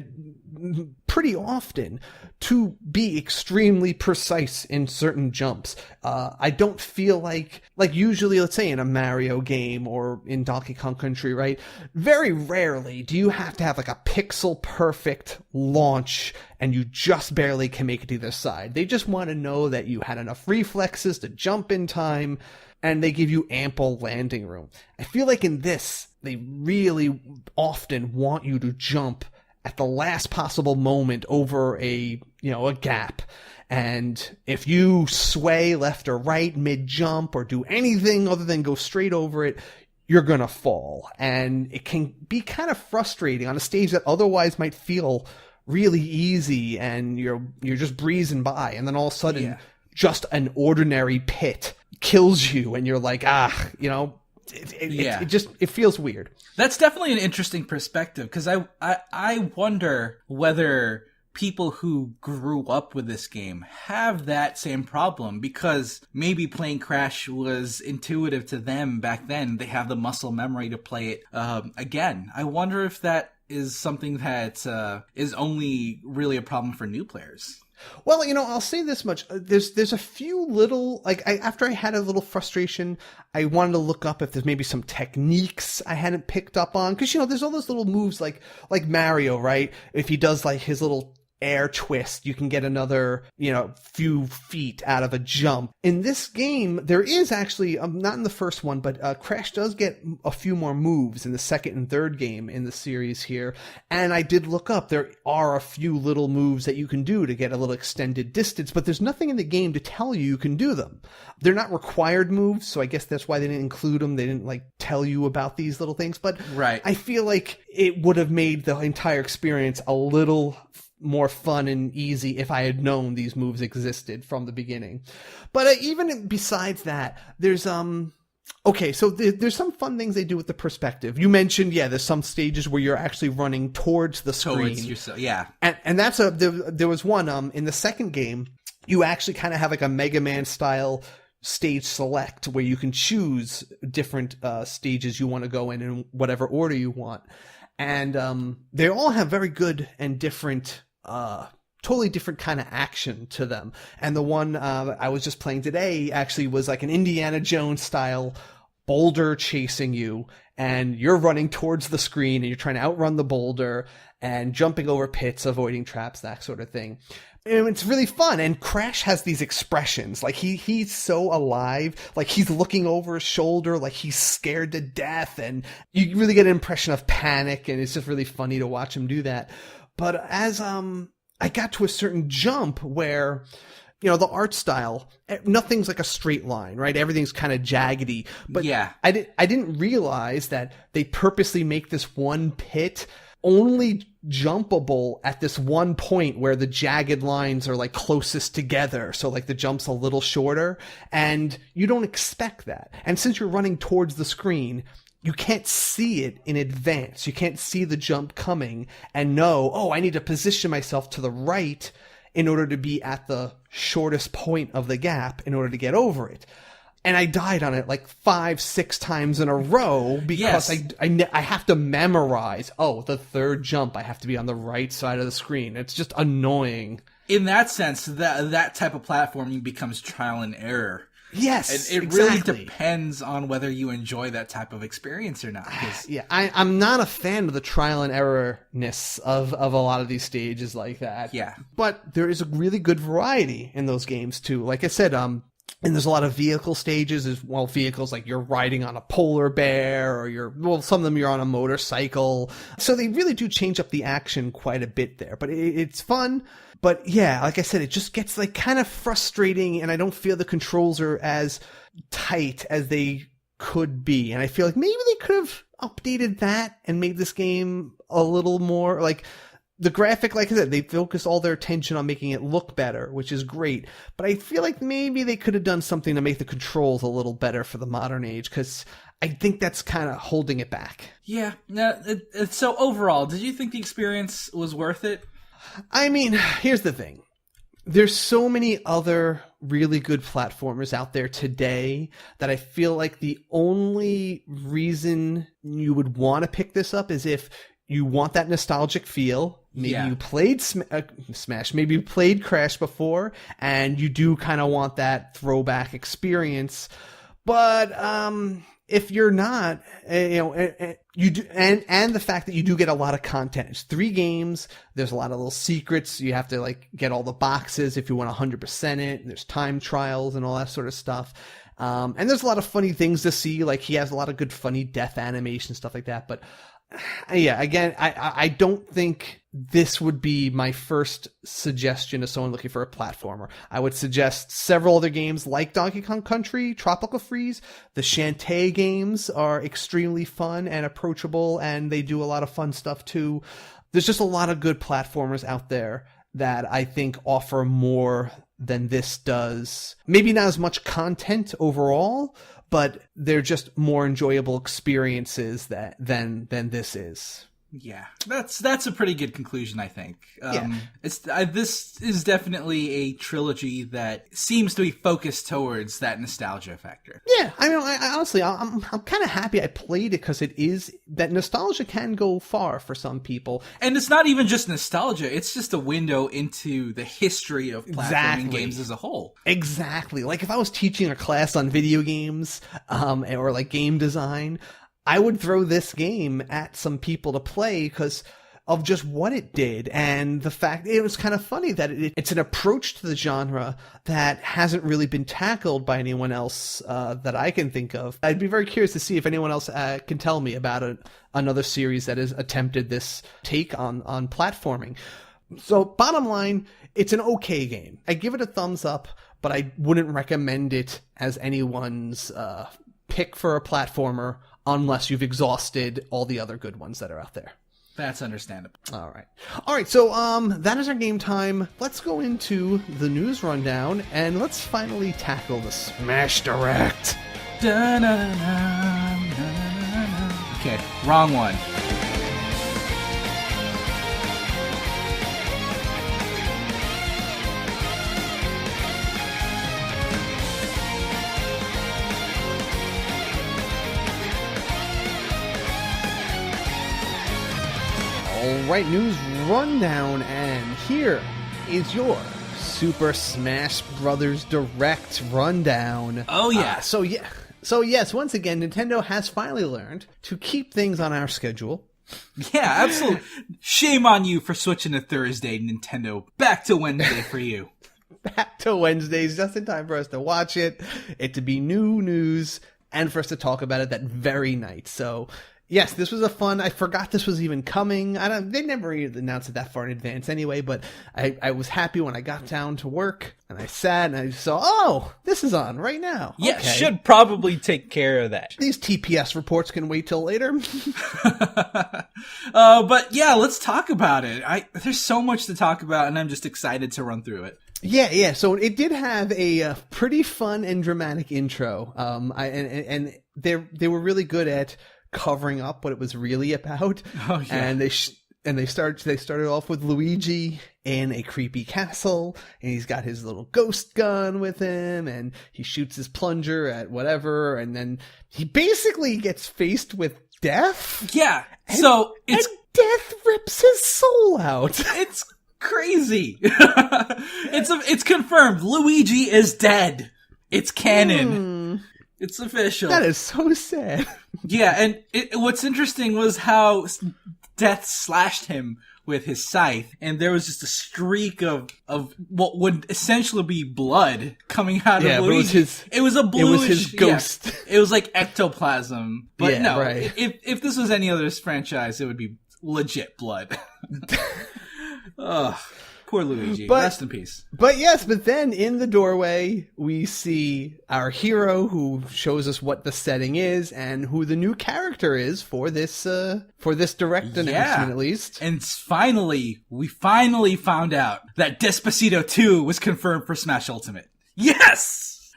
pretty often to be extremely precise in certain jumps. I don't feel like usually, let's say in a Mario game or in Donkey Kong Country, right? Very rarely do you have to have like a pixel perfect launch and you just barely can make it to either side. They just want to know that you had enough reflexes to jump in time, and they give you ample landing room. I feel like in this, they really often want you to jump at the last possible moment over a gap. And if you sway left or right mid-jump or do anything other than go straight over it, you're going to fall. And it can be kind of frustrating on a stage that otherwise might feel really easy and you're just breezing by. And then all of a sudden, just an ordinary pit kills you and you're like, it feels weird. That's definitely an interesting perspective, because I wonder whether people who grew up with this game have that same problem, because maybe playing Crash was intuitive to them back then. They have the muscle memory to play it again. I wonder if that is something that is only really a problem for new players. Well, I'll say this much. There's a few little, after I had a little frustration, I wanted to look up if there's maybe some techniques I hadn't picked up on. Because, there's all those little moves like Mario, right? If he does his little air twist, you can get another, few feet out of a jump. In this game, there is actually, not in the first one, but Crash does get a few more moves in the second and third game in the series here. And I did look up, there are a few little moves that you can do to get a little extended distance, but there's nothing in the game to tell you can do them. They're not required moves, so I guess that's why they didn't include them. They didn't tell you about these little things, but right. I feel like it would have made the entire experience a little more fun and easy if I had known these moves existed from the beginning. But even besides that, there's so there's some fun things they do with the perspective. You mentioned, there's some stages where you're actually running towards the screen. And that's there was one in the second game. You actually kind of have a Mega Man style stage select where you can choose different stages you want to go in whatever order you want. And they all have very good and different, totally different kind of action to them. And the one I was just playing today actually was like an Indiana Jones style boulder chasing you, and you're running towards the screen and you're trying to outrun the boulder and jumping over pits, avoiding traps, that sort of thing. And it's really fun. And Crash has these expressions. He's so alive. He's looking over his shoulder like he's scared to death. And you really get an impression of panic. And it's just really funny to watch him do that. But as I got to a certain jump where, the art style, nothing's like a straight line, right? Everything's kind of jaggedy. But I didn't realize that they purposely make this one pit only jumpable at this one point where the jagged lines are closest together. So the jump's a little shorter, and you don't expect that. And since you're running towards the screen, you can't see it in advance. You can't see the jump coming and know, I need to position myself to the right in order to be at the shortest point of the gap in order to get over it. And I died on it 5-6 times in a row because I have to memorize, the third jump, I have to be on the right side of the screen. It's just annoying. In that sense, that type of platforming becomes trial and error. Yes, it really depends on whether you enjoy that type of experience or not. I'm not a fan of the trial and error-ness of a lot of these stages like that. Yeah. But there is a really good variety in those games, too. Like I said, and there's a lot of vehicle stages as well. Vehicles you're riding on a polar bear, or some of them you're on a motorcycle. So they really do change up the action quite a bit there. But it's fun. But like I said, it just gets kind of frustrating, and I don't feel the controls are as tight as they could be. And I feel like maybe they could have updated that and made this game a little more the graphic, like I said, they focus all their attention on making it look better, which is great. But I feel like maybe they could have done something to make the controls a little better for the modern age, because I think that's kind of holding it back. Yeah. So overall, did you think the experience was worth it? I mean, here's the thing. there's so many other really good platformers out there today that I feel like the only reason you would want to pick this up is if you want that nostalgic feel. Maybe you played Smash, maybe you played Crash before, and you do kind of want that throwback experience. But if you're not, you do, and the fact that you do get a lot of content. It's 3 games. There's a lot of little secrets. You have to like get all the boxes if you want 100% it. There's time trials and all that sort of stuff. And there's a lot of funny things to see. Like he has a lot of good funny death animation, stuff like that. But yeah, again, I don't think this would be my first suggestion to someone looking for a platformer. I would suggest several other games like Donkey Kong Country, Tropical Freeze. The Shantae games are extremely fun and approachable, and they do a lot of fun stuff too. There's just a lot of good platformers out there that I think offer more than this does. Maybe not as much content overall, but they're just more enjoyable experiences than this is. Yeah, that's a pretty good conclusion, I think. This is definitely a trilogy that seems to be focused towards that nostalgia factor. Yeah, I mean, I honestly, I'm kind of happy I played it because it is that nostalgia can go far for some people, and it's not even just nostalgia; it's just a window into the history of platforming games as a whole. Exactly. Like if I was teaching a class on video games, or like game design, I would throw this game at some people to play because of just what it did. And the fact it was kind of funny that it's an approach to the genre that hasn't really been tackled by anyone else that I can think of. I'd be very curious to see if anyone else can tell me about another series that has attempted this take on platforming. So bottom line, it's an okay game. I give it a thumbs up, but I wouldn't recommend it as anyone's pick for a platformer unless you've exhausted all the other good ones that are out there. That's understandable. All right. So that is our game time. Let's go into the news rundown and let's finally tackle the Smash Direct. Okay, wrong one. Alright, news rundown, and here is your Super Smash Bros. Direct rundown. Oh yeah. So yes, once again, Nintendo has finally learned to keep things on our schedule. Yeah, absolutely. Shame on you for switching to Thursday, Nintendo. Back to Wednesday for you. Back to Wednesdays, just in time for us to watch it to be new news, and for us to talk about it that very night. So yes, this was I forgot this was even coming. They never even announced it that far in advance anyway, but I was happy when I got down to work and I sat and I saw, oh, this is on right now. Yeah, okay. Should probably take care of that. These TPS reports can wait till later. But yeah, let's talk about it. There's so much to talk about and I'm just excited to run through it. Yeah. So it did have a pretty fun and dramatic intro. And they were really good at covering up what it was really about. Oh, yeah. And they started off with Luigi in a creepy castle, and he's got his little ghost gun with him, and he shoots his plunger at whatever, and then he basically gets faced with death. Yeah. And Death rips his soul out. It's crazy. It's confirmed. Luigi is dead. It's canon. It's official. That is so sad. Yeah, and what's interesting was how Death slashed him with his scythe, and there was just a streak of what would essentially be blood coming out of Luigi. It was his ghost. Yeah, it was like ectoplasm. But yeah, no, right. if this was any other franchise, it would be legit blood. Ugh. Poor Luigi. Rest in peace. But then in the doorway, we see our hero who shows us what the setting is and who the new character is for this direct announcement, at least. And we finally found out that Despacito 2 was confirmed for Smash Ultimate. Yes!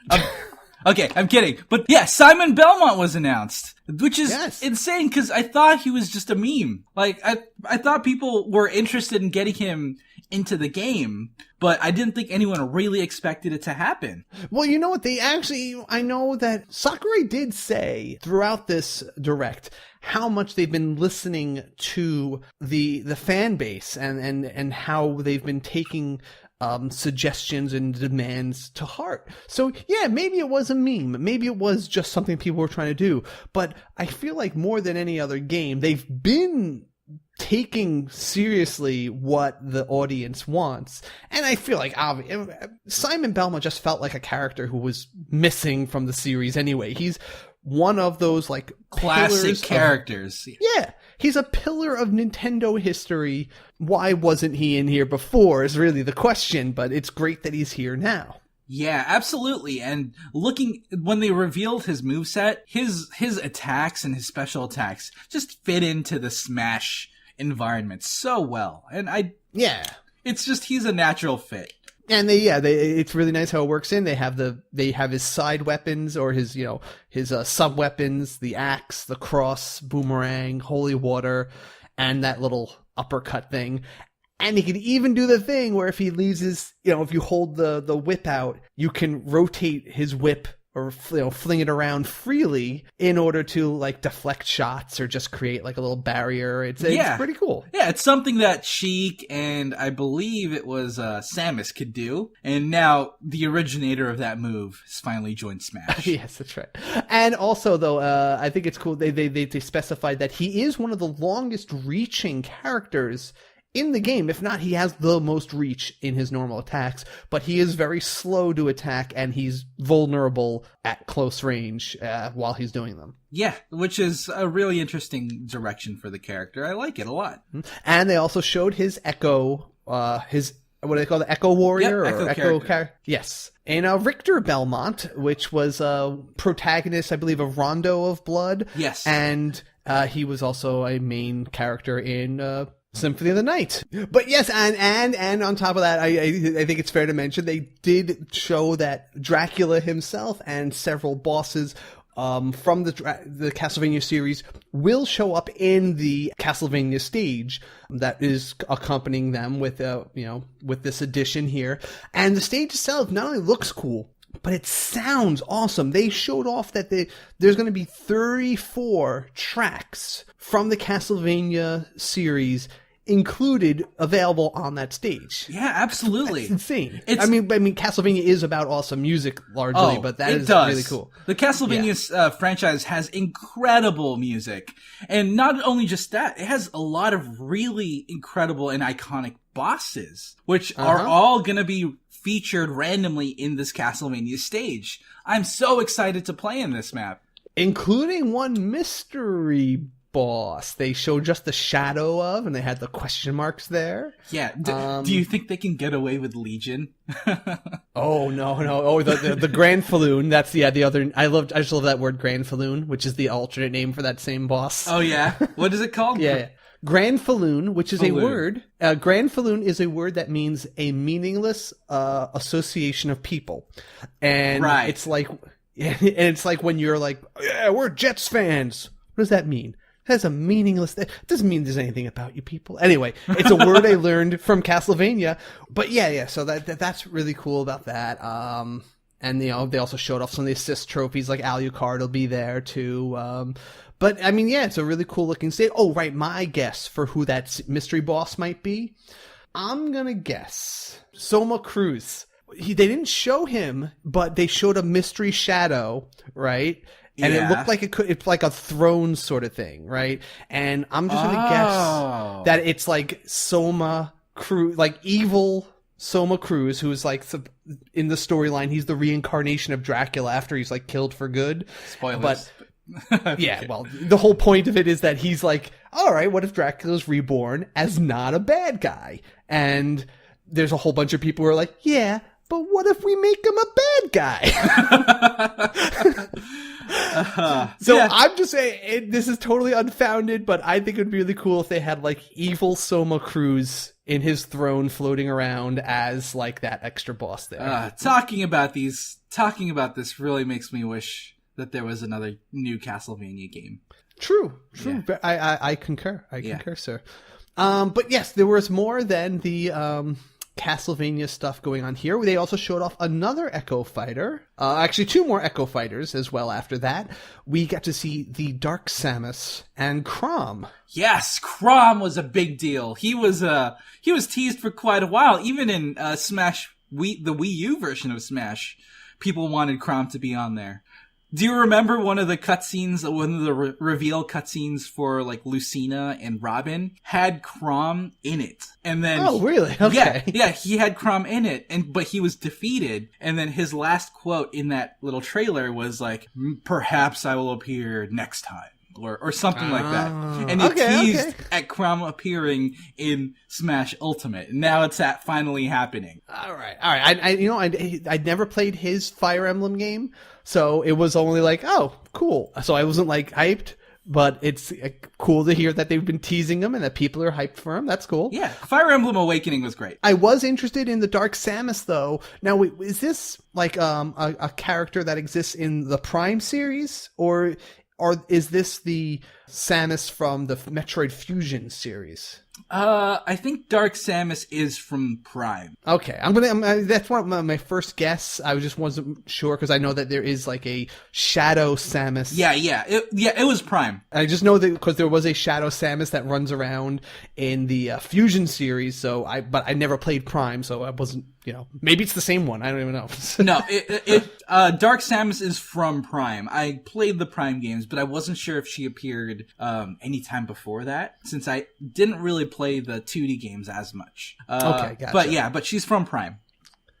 Okay, I'm kidding. But yeah, Simon Belmont was announced, which is insane because I thought he was just a meme. Like, I thought people were interested in getting him into the game, but I didn't think anyone really expected it to happen. Well, you know what? I know that Sakurai did say throughout this direct how much they've been listening to the fan base and how they've been taking suggestions and demands to heart. So yeah, maybe it was a meme. Maybe it was just something people were trying to do. But I feel like more than any other game, they've been taking seriously what the audience wants. And I feel like Simon Belmont just felt like a character who was missing from the series anyway. He's one of those like classic characters. Yeah. He's a pillar of Nintendo history. Why wasn't he in here before is really the question, but it's great that he's here now. Yeah, absolutely. And when they revealed his moveset, his attacks and his special attacks just fit into the Smash environment so well. And it's just, he's a natural fit. And it's really nice how it works in. They have his side weapons or his sub weapons, the axe, the cross, boomerang, holy water, and that little uppercut thing. And he can even do the thing where if he leaves if you hold the whip out, you can rotate his whip or fling it around freely in order to like deflect shots or just create like a little barrier. It's pretty cool. Yeah, it's something that Sheik and I believe it was Samus could do. And now the originator of that move has finally joined Smash. Yes, that's right. And also though, I think it's cool. They specified that he is one of the longest reaching characters in the game. If not, he has the most reach in his normal attacks, but he is very slow to attack and he's vulnerable at close range while he's doing them. Yeah, which is a really interesting direction for the character. I like it a lot. And they also showed his Echo, what do they call it? Echo Warrior? Yep, or Echo character? Yes. And Richter Belmont, which was a protagonist, I believe, of Rondo of Blood. Yes. And he was also a main character in Symphony of the Night. But yes, and on top of that, I think it's fair to mention they did show that Dracula himself and several bosses from the Castlevania series will show up in the Castlevania stage that is accompanying them with with this edition here. And the stage itself not only looks cool, but it sounds awesome. They showed off that there's going to be 34 tracks from the Castlevania series included, available on that stage. Yeah, absolutely. That's insane. I mean, Castlevania is about awesome music largely, but that is really cool. The Castlevania franchise has incredible music. And not only just that, it has a lot of really incredible and iconic bosses, which are all going to be featured randomly in this Castlevania stage. I'm so excited to play in this map. Including one mystery boss they showed just the shadow of, and they had the question marks there. Yeah. Do you think they can get away with Legion? Oh, no. Oh, the Grand Falloon. That's the other. I just love that word, Grand Falloon, which is the alternate name for that same boss. Oh, yeah? What is it called? Yeah. Grand Falloon, which is a word. Grand Falloon is a word that means a meaningless association of people. And it's like, when you're like, yeah, we're Jets fans. What does that mean? Has a meaningless. It doesn't mean there's anything about you people. Anyway, it's a word I learned from Castlevania. But yeah. So that's really cool about that. And they also showed off some of the assist trophies, like Alucard will be there too. But I mean, it's a really cool looking stage. Oh, right, my guess for who that mystery boss might be, I'm gonna guess Soma Cruz. They didn't show him, but they showed a mystery shadow, right? And it looked like it's like a throne sort of thing, right? And I'm just going to guess that it's like Soma Cruz, like evil Soma Cruz, who's like in the storyline, he's the reincarnation of Dracula after he's like killed for good. Spoilers. But yeah, well, the whole point of it is that he's like, all right, what if Dracula's reborn as not a bad guy? And there's a whole bunch of people who are like, yeah, but what if we make him a bad guy? I'm just saying, this is totally unfounded, but I think it would be really cool if they had like evil Soma Cruz in his throne floating around as like that extra boss there. Talking about this really makes me wish that there was another new Castlevania game. True. Yeah. I concur. I concur, sir. But yes, there was more than the Castlevania stuff going on here. They also showed off another Echo Fighter. Actually, two more Echo Fighters as well after that. We got to see the Dark Samus and Chrom. Yes, Chrom was a big deal. He was teased for quite a while. Even in Smash, the Wii U version of Smash, people wanted Chrom to be on there. Do you remember one of the cutscenes, one of the reveal cutscenes for like Lucina and Robin had Chrom in it? And then really? Okay. Yeah, he had Chrom in it, but he was defeated. And then his last quote in that little trailer was like, "Perhaps I will appear next time." Or something like that. And it teased at Chrom appearing in Smash Ultimate. And now it's finally happening. All right. I'd never played his Fire Emblem game, so it was only like, oh, cool. So I wasn't like hyped, but it's cool to hear that they've been teasing him and that people are hyped for him. That's cool. Yeah, Fire Emblem Awakening was great. I was interested in the Dark Samus, though. Now, is this like a character that exists in the Prime series, or is this the Samus from the Metroid Fusion series? I think Dark Samus is from Prime. Okay, that's one of my first guess. I just wasn't sure because I know that there is like a Shadow Samus. It was Prime. I just know that because there was a Shadow Samus that runs around in the Fusion series. But I never played Prime, so I wasn't. Maybe it's the same one. I don't even know. No, Dark Samus is from Prime. I played the Prime games, but I wasn't sure if she appeared anytime before that, since I didn't really play the 2D games as much. Okay, gotcha. But she's from Prime,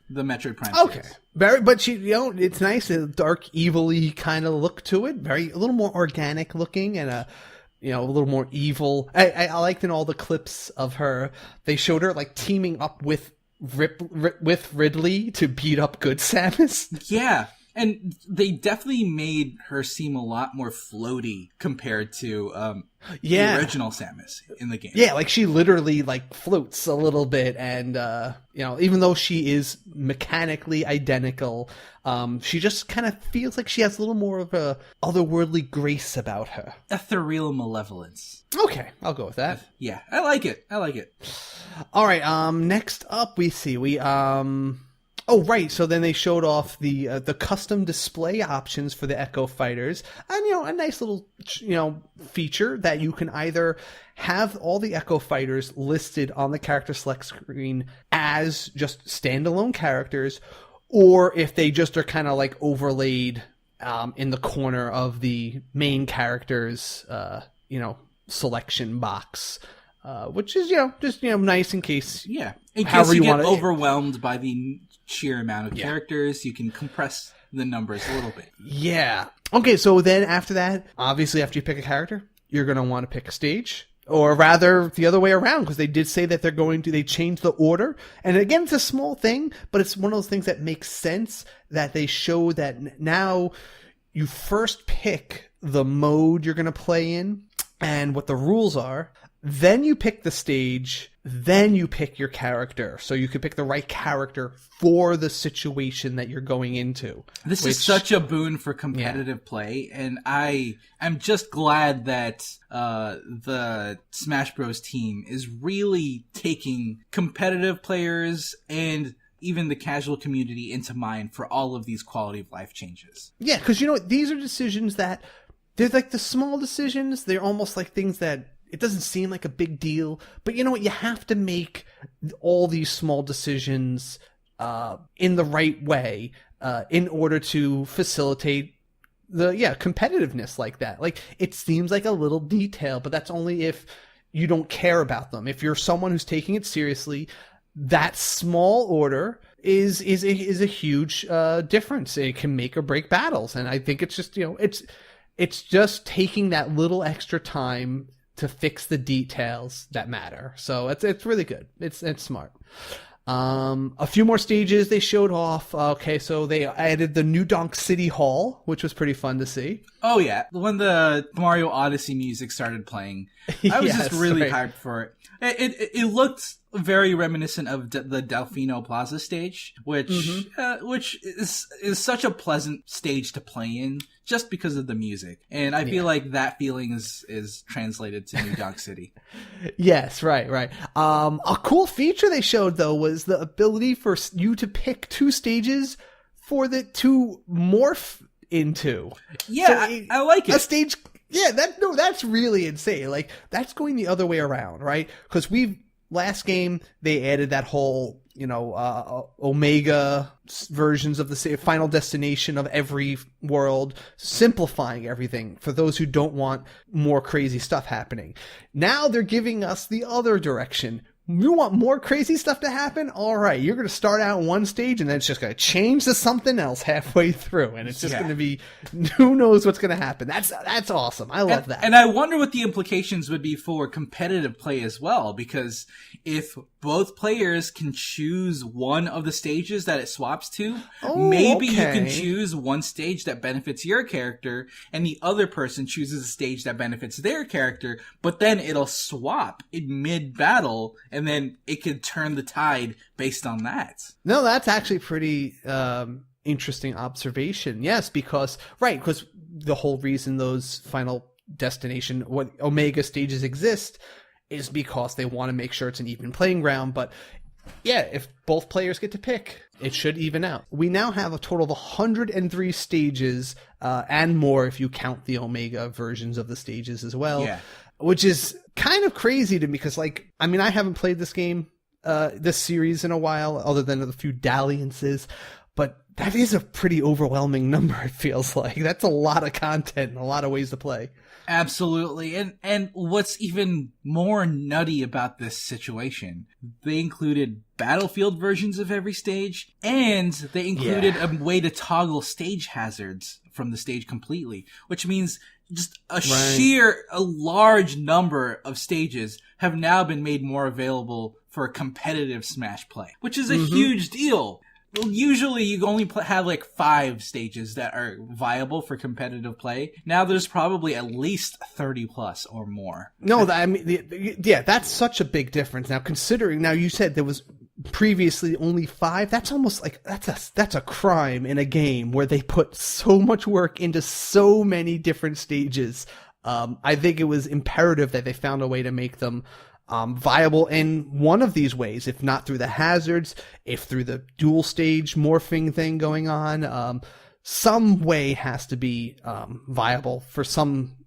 the Metroid Prime. Okay, but she, it's nice, a dark, evil-y kind of look to it. A little more organic looking and a little more evil. I liked in all the clips of her, they showed her like teaming up with Ridley to beat up good Samus. Yeah. And they definitely made her seem a lot more floaty compared to the original Samus in the game. Yeah, like she literally like floats a little bit, and even though she is mechanically identical, she just kind of feels like she has a little more of a otherworldly grace about her. Ethereal malevolence. Okay, I'll go with that. Yeah, I like it. All right, next up Oh, right. So then they showed off the custom display options for the Echo Fighters. And, a nice little, feature that you can either have all the Echo Fighters listed on the character select screen as just standalone characters, or if they just are kind of like overlaid in the corner of the main character's, selection box. Which is, just, nice in case. Yeah. In case you get overwhelmed by the sheer amount of characters, you can compress the numbers a little bit. Yeah. Okay, so then after that, obviously after you pick a character, you're going to want to pick a stage. Or rather, the other way around, because they did say that they changed the order. And again, it's a small thing, but it's one of those things that makes sense, that they show that now you first pick the mode you're going to play in and what the rules are. Then you pick the stage, then you pick your character. So you can pick the right character for the situation that you're going into. This is such a boon for competitive play, and I'm just glad that the Smash Bros. Team is really taking competitive players and even the casual community into mind for all of these quality of life changes. Yeah, because these are decisions that, they're like the small decisions, they're almost like things that it doesn't seem like a big deal, but you know what? You have to make all these small decisions in the right way in order to facilitate the competitiveness like that. Like, it seems like a little detail, but that's only if you don't care about them. If you're someone who's taking it seriously, that small order is a huge difference. It can make or break battles, and I think it's just it's just taking that little extra time to fix the details that matter. So it's really good. It's smart. A few more stages they showed off. Okay, so they added the New Donk City Hall, which was pretty fun to see. Oh yeah, when the Mario Odyssey music started playing, I was just really hyped for it. It looked very reminiscent of the Delfino Plaza stage, which is such a pleasant stage to play in just because of the music. And I feel like that feeling is translated to New Donk City. Yes, right. A cool feature they showed, though, was the ability for you to pick 2 stages for the to morph into. Yeah, so I like it. A stage... Yeah, that's really insane. Like, that's going the other way around, right? Because last game, they added that whole, Omega versions of the final destination of every world, simplifying everything for those who don't want more crazy stuff happening. Now they're giving us the other direction. You want more crazy stuff to happen? All right, you're going to start out on one stage, and then it's just going to change to something else halfway through, and it's just going to be, who knows what's going to happen. That's awesome. I love that. And I wonder what the implications would be for competitive play as well, because if both players can choose one of the stages that it swaps to, maybe you can choose one stage that benefits your character, and the other person chooses a stage that benefits their character, but then it'll swap in mid-battle, and then it could turn the tide based on that. No, that's actually pretty interesting observation. Yes, because the whole reason those Final Destination, what Omega stages exist, is because they want to make sure it's an even playing ground. But yeah, if both players get to pick, it should even out. We now have a total of 103 stages and more if you count the Omega versions of the stages as well. Yeah. Which is kind of crazy to me because, I haven't played this game, this series in a while, other than a few dalliances, but that is a pretty overwhelming number, it feels like. That's a lot of content and a lot of ways to play. Absolutely. And what's even more nutty about this situation, they included battlefield versions of every stage, and they included a way to toggle stage hazards from the stage completely, which means just a large number of stages have now been made more available for competitive Smash play, which is a huge deal. Well, usually you only have 5 stages that are viable for competitive play. Now there's probably at least 30 plus or more. No, that's such a big difference. Now, considering, you said there was previously only 5, that's almost that's a crime in a game where they put so much work into so many different stages. I think it was imperative that they found a way to make them viable in one of these ways, if not through the hazards, if through the dual stage morphing thing going on. Some way has to be viable for some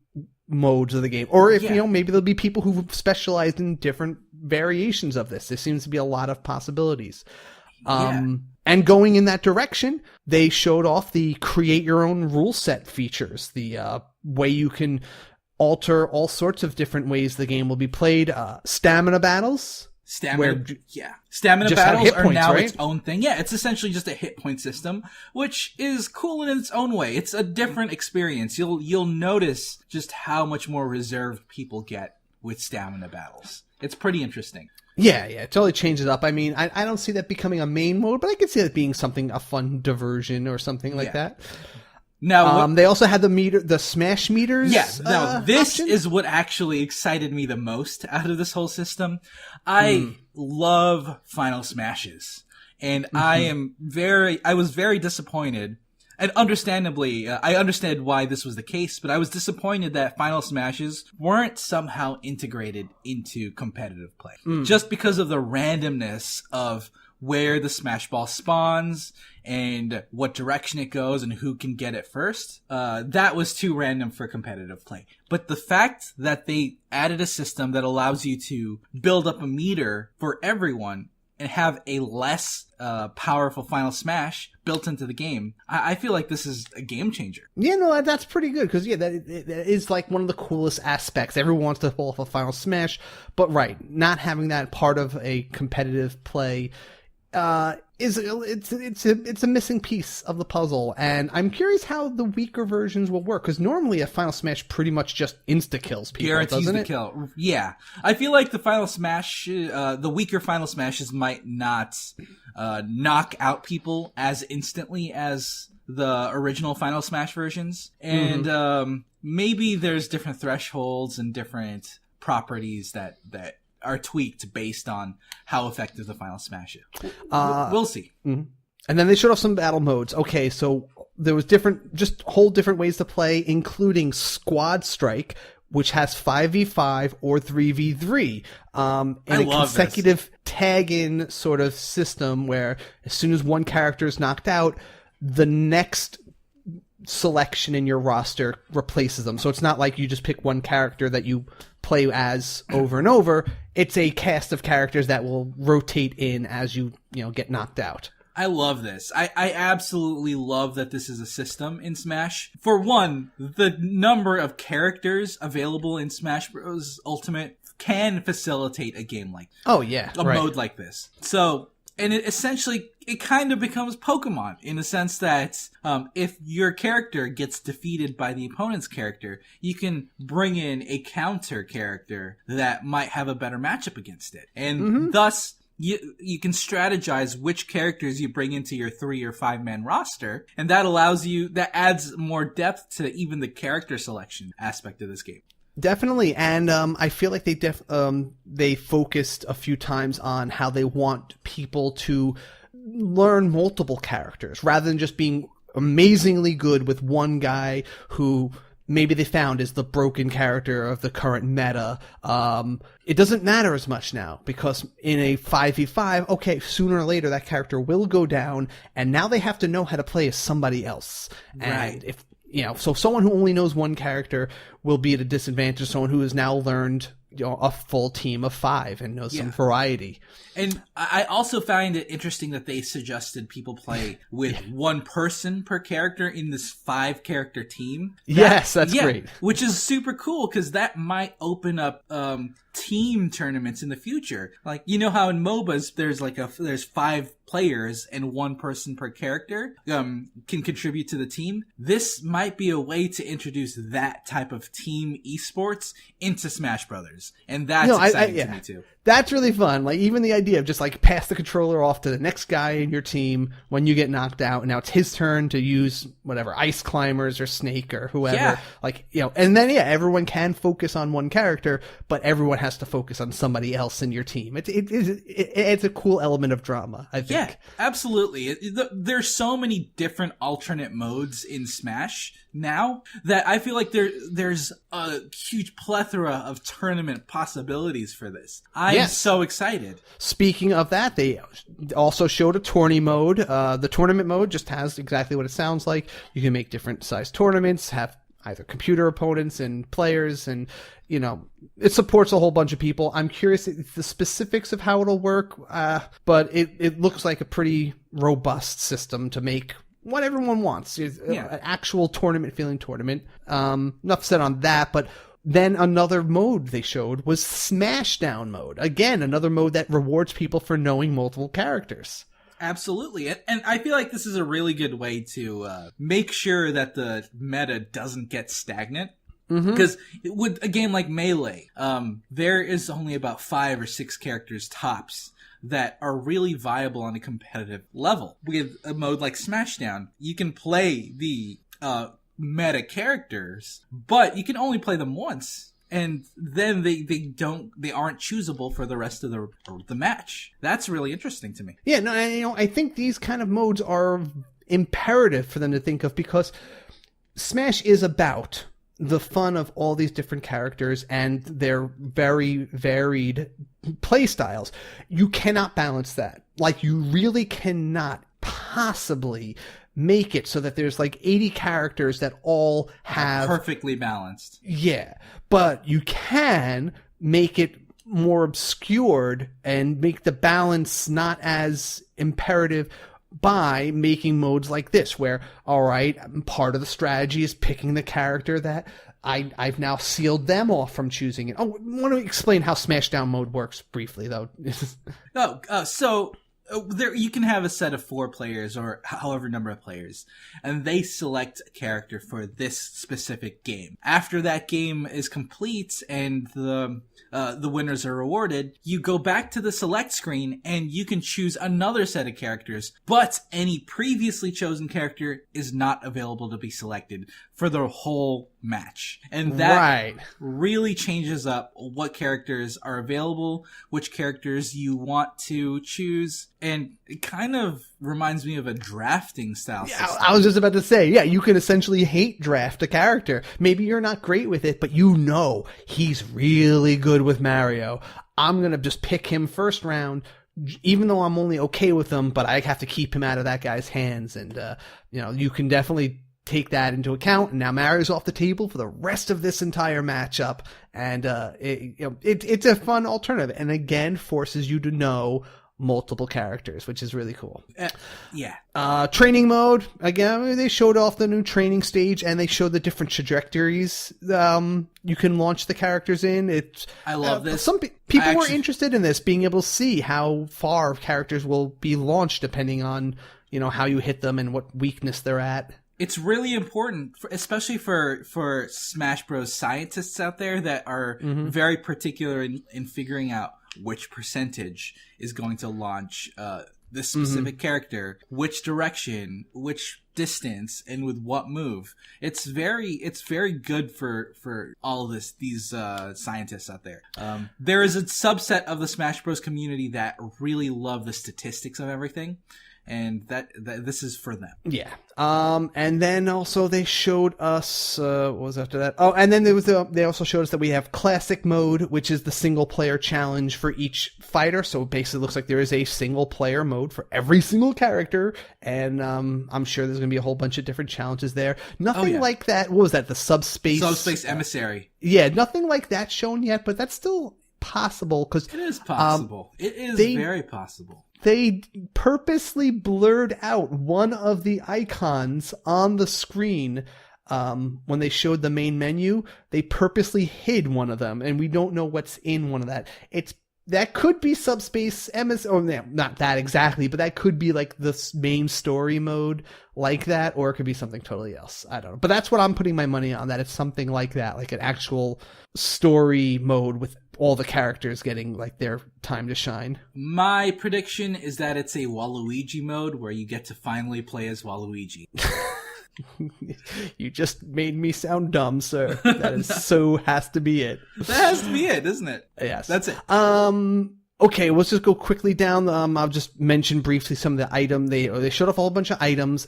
modes of the game. Or if, maybe there'll be people who specialized in different variations of this. There seems to be a lot of possibilities. And going in that direction, they showed off the create your own rule set features, the way you can alter all sorts of different ways the game will be played. Stamina battles. Stamina battles are now its own thing. Yeah, it's essentially just a hit point system, which is cool in its own way. It's a different experience. You'll notice just how much more reserved people get with stamina battles. It's pretty interesting. Yeah, it totally changes up. I mean, I don't see that becoming a main mode, but I could see that being a fun diversion or something like that. Now, they also had the Smash meters. Yeah, now this option? is what actually excited me the most out of this whole system. I love Final Smashes, and I was very disappointed. And understandably, I understand why this was the case, but I was disappointed that Final Smashes weren't somehow integrated into competitive play. Just because of the randomness of where the Smash Ball spawns and what direction it goes and who can get it first. That was too random for competitive play. But the fact that they added a system that allows you to build up a meter for everyone and have a less powerful Final Smash built into the game, I feel like this is a game changer. Yeah, no, that's pretty good, because that is one of the coolest aspects. Everyone wants to pull off a Final Smash, but not having that part of a competitive play it's a missing piece of the puzzle, and I'm curious how the weaker versions will work, because normally a Final Smash pretty much just insta-kills people, guarantees doesn't the it? kill. Yeah. I feel like the Final Smash, the weaker Final Smashes might not knock out people as instantly as the original Final Smash versions, and maybe there's different thresholds and different properties that are tweaked based on how effective the final Smash is. We'll see. Mm-hmm. And then they showed off some battle modes. Okay, so there was just whole different ways to play, including Squad Strike, which has 5v5 or 3v3. And a consecutive tag-in sort of system where as soon as one character is knocked out, the next selection in your roster replaces them. So it's not like you just pick one character that you play as over and over. It's a cast of characters that will rotate in as you get knocked out. I love this. I absolutely love that this is a system in Smash. For one, the number of characters available in Smash Bros. Ultimate can facilitate a game like mode like this. So, and it kind of becomes Pokemon in the sense that if your character gets defeated by the opponent's character, you can bring in a counter character that might have a better matchup against it. And thus, you can strategize which characters you bring into your 3 or 5 man roster, and that adds more depth to even the character selection aspect of this game. Definitely, and I feel like they focused a few times on how they want people to learn multiple characters rather than just being amazingly good with one guy who maybe they found is the broken character of the current meta. It doesn't matter as much now because in a 5v5, okay, sooner or later that character will go down, and now they have to know how to play as somebody else. Right. And so someone who only knows one character will be at a disadvantage. Someone who has now learned a full team of 5 and knows some variety. And I also find it interesting that they suggested people play with one person per character in this 5-character team. That's great. Which is super cool because that might open up team tournaments in the future. Like, you know how in MOBAs there's 5 players and one person per character can contribute to the team. This might be a way to introduce that type of team esports into Smash Brothers. And that's exciting to me too. That's really fun. Like, even the idea of just like pass the controller off to the next guy in your team when you get knocked out, and now it's his turn to use whatever, Ice Climbers or Snake or whoever. And then everyone can focus on one character, but everyone has to focus on somebody else in your team. It's a cool element of drama, I think. Yeah, absolutely. There's so many different alternate modes in Smash now that I feel like there's a huge plethora of tournament possibilities for this. I'm so excited. Speaking of that, they also showed a tourney mode. The tournament mode just has exactly what it sounds like. You can make different size tournaments, have either computer opponents and players, and it supports a whole bunch of people. I'm curious the specifics of how it'll work, but it looks like a pretty robust system to make what everyone wants. An actual tournament feeling tournament. Enough said on that, but then another mode they showed was Smashdown mode. Again, another mode that rewards people for knowing multiple characters. Absolutely. And I feel like this is a really good way to make sure that the meta doesn't get stagnant. Because with a game like Melee, there is only about 5 or 6 characters tops that are really viable on a competitive level. With a mode like Smashdown, you can play the meta characters, but you can only play them once. And then they aren't choosable for the rest of the match. That's really interesting to me. Yeah, no, I think these kind of modes are imperative for them to think of because Smash is about the fun of all these different characters and their very varied play styles. You cannot balance that. Like, you really cannot possibly make it so that there's like 80 characters that all have perfectly balanced. Yeah, but you can make it more obscured and make the balance not as imperative by making modes like this where, all right, part of the strategy is picking the character that I've now sealed them off from choosing it. Oh, want to explain how Smashdown mode works briefly, though? So there you can have a set of 4 players or however number of players, and they select a character for this specific game. After that game is complete and the winners are rewarded, you go back to the select screen and you can choose another set of characters, but any previously chosen character is not available to be selected for the whole match. And that really changes up what characters are available, which characters you want to choose, and it kind of reminds me of a drafting style system. I was just about to say, you can essentially hate draft a character. Maybe you're not great with it, but you know he's really good with Mario. I'm going to just pick him first round, even though I'm only okay with him, but I have to keep him out of that guy's hands. And, you can definitely take that into account. And now Mario's off the table for the rest of this entire matchup. And, it's a fun alternative. And again, forces you to know multiple characters, which is really cool. Training mode, again, they showed off the new training stage and they showed the different trajectories you can launch the characters in. I love this. Some people were interested in this, being able to see how far characters will be launched depending on how you hit them and what weakness they're at. It's really important, especially for Smash Bros. Scientists out there that are very particular in figuring out which percentage is going to launch this specific character, which direction, which distance, and with what move. It's very good for all of these scientists out there. There is a subset of the Smash Bros. Community that really love the statistics of everything. And that this is for them. Yeah. And then also they showed us, what was after that? Oh, and then they also showed us that we have classic mode, which is the single player challenge for each fighter. So it basically looks like there is a single player mode for every single character. And, I'm sure there's going to be a whole bunch of different challenges there. Nothing like that. What was that? The Subspace Emissary. Yeah. Nothing like that shown yet, but that's still possible. It is possible. It is very possible. They purposely blurred out one of the icons on the screen when they showed the main menu. They purposely hid one of them, and we don't know what's in one of that. That could be Subspace MS, or not that exactly, but that could be like the main story mode like that, or it could be something totally else. I don't know. But that's what I'm putting my money on, that it's something like that, like an actual story mode with all the characters getting like their time to shine. My prediction is that it's a Waluigi mode where you get to finally play as Waluigi. You just made me sound dumb, sir. That has to be it. That has to be it, isn't it? Yes. That's it. Okay, let's just go quickly down. I'll just mention briefly some of the item. They showed off a whole bunch of items.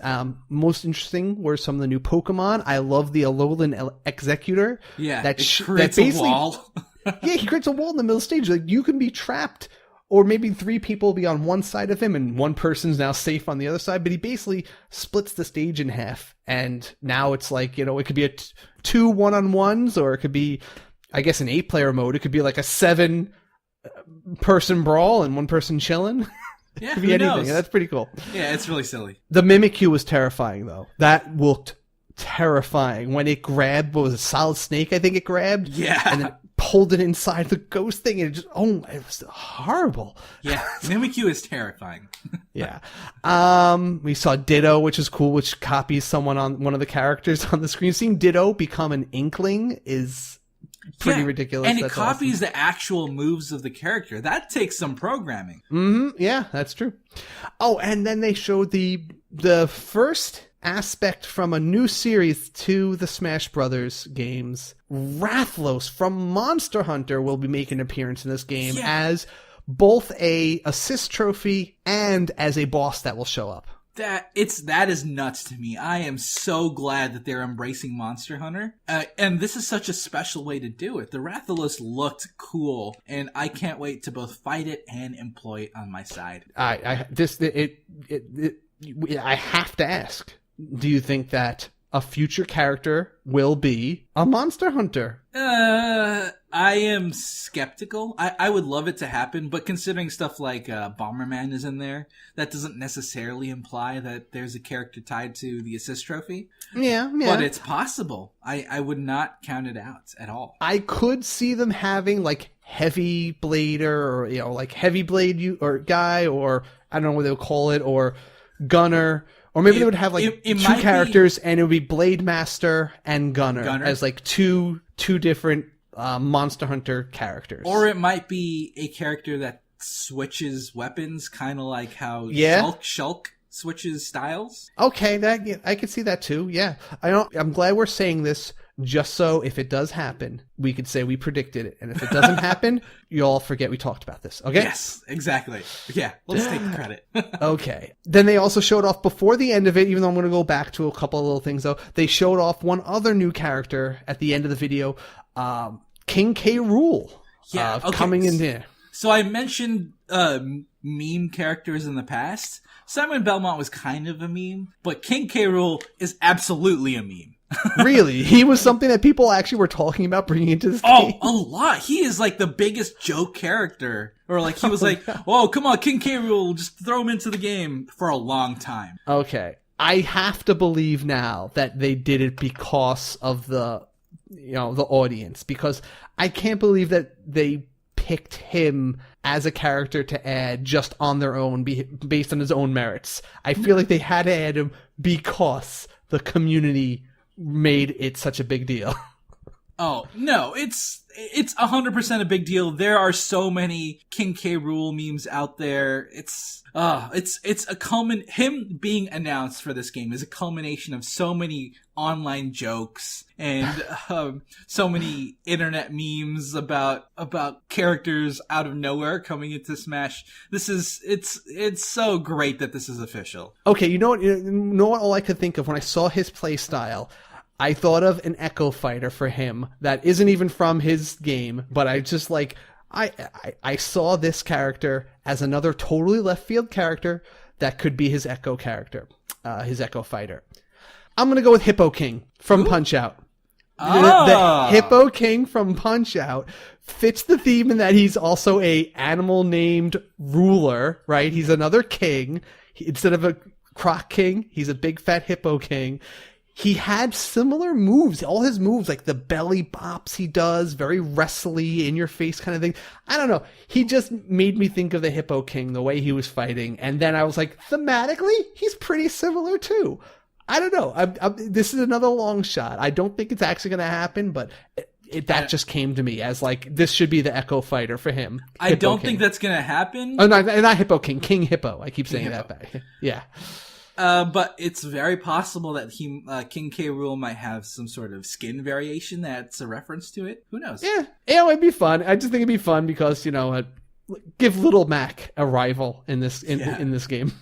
Most interesting were some of the new Pokemon. I love the Alolan Executor. Yeah, that creates a wall. Yeah, he creates a wall in the middle of the stage. Like, you can be trapped, or maybe 3 people will be on one side of him and one person's now safe on the other side. But he basically splits the stage in half. And now it's like, it could be two one-on-ones, or it could be, I guess, an 8-player mode. It could be like a 7-person brawl and 1 person chilling. Yeah, it could be anything. That's pretty cool. Yeah, it's really silly. The Mimikyu was terrifying, though. That looked terrifying. When it grabbed, what was it, Solid Snake, I think it grabbed? Yeah. And then pulled it inside the ghost thing, and it was horrible. Yeah, Mimikyu is terrifying. Yeah. We saw Ditto, which is cool, which copies someone on one of the characters on the screen. Seeing Ditto become an Inkling is pretty ridiculous. And it copies the actual moves of the character. That takes some programming. Yeah, that's true. Oh, and then they showed the first aspect from a new series to the Smash Brothers games. Rathlos from Monster Hunter will be making an appearance in this game as both a assist trophy and as a boss that will show up. That is nuts to me. I am so glad that they're embracing Monster Hunter. And this is such a special way to do it. The Rathalos looked cool, and I can't wait to both fight it and employ it on my side. I have to ask, do you think that a future character will be a Monster Hunter? I am skeptical. I would love it to happen, but considering stuff like Bomberman is in there, that doesn't necessarily imply that there's a character tied to the assist trophy. Yeah. But it's possible. I would not count it out at all. I could see them having like Heavy Blader, or like Heavy Blade or guy, or I don't know what they'll call it, or Gunner. Or maybe they would have like two characters, and it would be Blade Master and Gunner as like two different Monster Hunter characters. Or it might be a character that switches weapons, kind of like how Shulk switches styles. Okay, I could see that too. Yeah, I'm glad we're saying this just so if it does happen, we could say we predicted it. And if it doesn't happen, you all forget we talked about this. Okay? Yes, exactly. Yeah, let's take the credit. Okay. Then they also showed off before the end of it, even though I'm going to go back to a couple of little things though, they showed off one other new character at the end of the video, King K. Rool. Yeah, okay. Coming in there. So I mentioned meme characters in the past. Simon Belmont was kind of a meme, but King K. Rool is absolutely a meme. Really? He was something that people actually were talking about bringing into this game? Oh, a lot. He is like the biggest joke character. Or like he was like, oh, come on, King K. Rool, just throw him into the game for a long time. Okay. I have to believe now that they did it because of the audience, because I can't believe that they picked him as a character to add just on their own, based on his own merits. I feel like they had to add him because the community made it such a big deal. Oh, no, it's 100% a big deal. There are so many King K. Rool memes out there. It's a him being announced for this game is a culmination of so many online jokes and so many internet memes about characters out of nowhere coming into Smash. It's so great that this is official. Okay, you know what all I could think of when I saw his play style? I thought of an Echo Fighter for him that isn't even from his game, but I just like, I saw this character as another totally left field character that could be his Echo character, his Echo Fighter. I'm going to go with Hippo King from Punch-Out. The Hippo King from Punch-Out fits the theme in that he's also a animal named ruler, right? He's another king. Instead of a Croc King, he's a big fat Hippo King. He had similar moves. All his moves, like the belly bops he does, very wrestly, in your face kind of thing. I don't know. He just made me think of the Hippo King, the way he was fighting. And then I was like, thematically, he's pretty similar too. I don't know. This is another long shot. I don't think it's actually going to happen, but that just came to me as like, this should be the Echo Fighter for him. I don't think that's going to happen. Oh, no, not Hippo King. King Hippo. I keep saying that back. Yeah. But it's very possible that King K. Rool might have some sort of skin variation that's a reference to it. Who knows? Yeah, it'd be fun. I just think it'd be fun because, give Little Mac a rival in this game.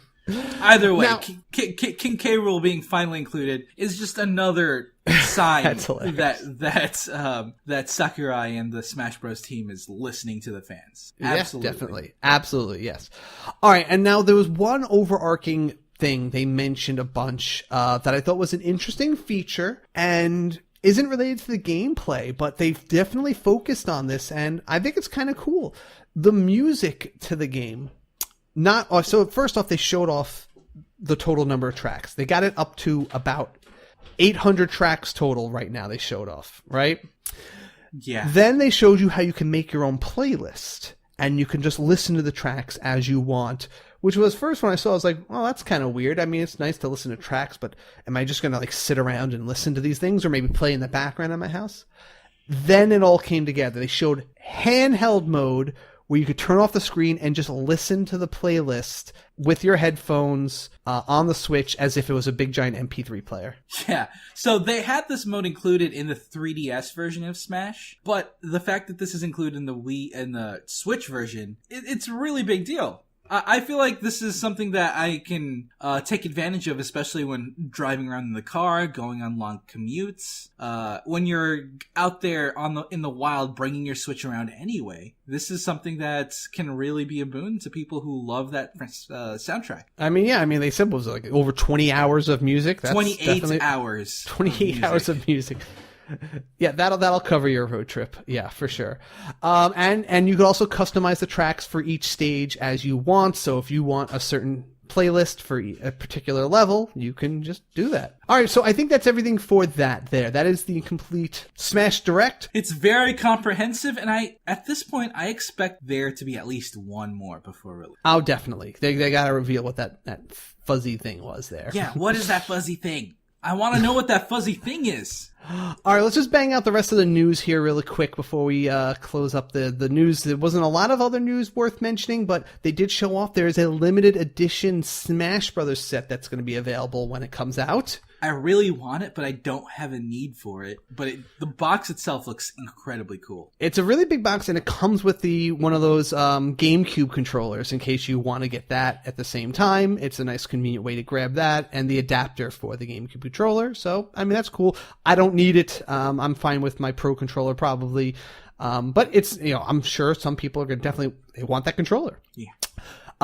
Either way, now, King K. Rool being finally included is just another sign that Sakurai and the Smash Bros. Team is listening to the fans. Absolutely. Yes, definitely. Absolutely, yes. All right, and now there was one overarching thing they mentioned a bunch that I thought was an interesting feature and isn't related to the gameplay, but they've definitely focused on this, and I think it's kind of cool. The music to the game. So first off, they showed off the total number of tracks. They got it up to about 800 tracks total right now they showed off, right? Yeah. Then they showed you how you can make your own playlist, and you can just listen to the tracks as you want, which was first when I saw, I was like, well, that's kind of weird. I mean, it's nice to listen to tracks, but am I just going to like sit around and listen to these things or maybe play in the background at my house? Then it all came together. They showed handheld mode where you could turn off the screen and just listen to the playlist with your headphones on the Switch as if it was a big giant MP3 player. Yeah. So they had this mode included in the 3DS version of Smash, but the fact that this is included in the Wii and the Switch version, it's a really big deal. I feel like this is something that I can take advantage of, especially when driving around in the car, going on long commutes. When you're out there in the wild, bringing your Switch around anyway, this is something that can really be a boon to people who love that soundtrack. I mean, yeah. I mean, they said it was like over 20 hours of music. That's 28 hours. 28 hours of music. Yeah, that'll cover your road trip. Yeah, for sure. And you could also customize the tracks for each stage as you want. So if you want a certain playlist for a particular level, you can just do that. All right, so I think that's everything for that there. That is the complete Smash Direct. It's very comprehensive, and at this point, I expect there to be at least one more before release. Oh, definitely. They got to reveal what that fuzzy thing was there. Yeah, what is that fuzzy thing? I want to know what that fuzzy thing is. All right, let's just bang out the rest of the news here really quick before we close up the news. There wasn't a lot of other news worth mentioning, but they did show off there is a limited edition Smash Brothers set that's going to be available when it comes out. I really want it, but I don't have a need for it. But the box itself looks incredibly cool. It's a really big box, and it comes with one of those GameCube controllers in case you want to get that at the same time. It's a nice, convenient way to grab that, and the adapter for the GameCube controller. So, I mean, that's cool. I don't need it. I'm fine with my Pro controller probably. But it's, I'm sure some people are going to definitely want that controller. Yeah.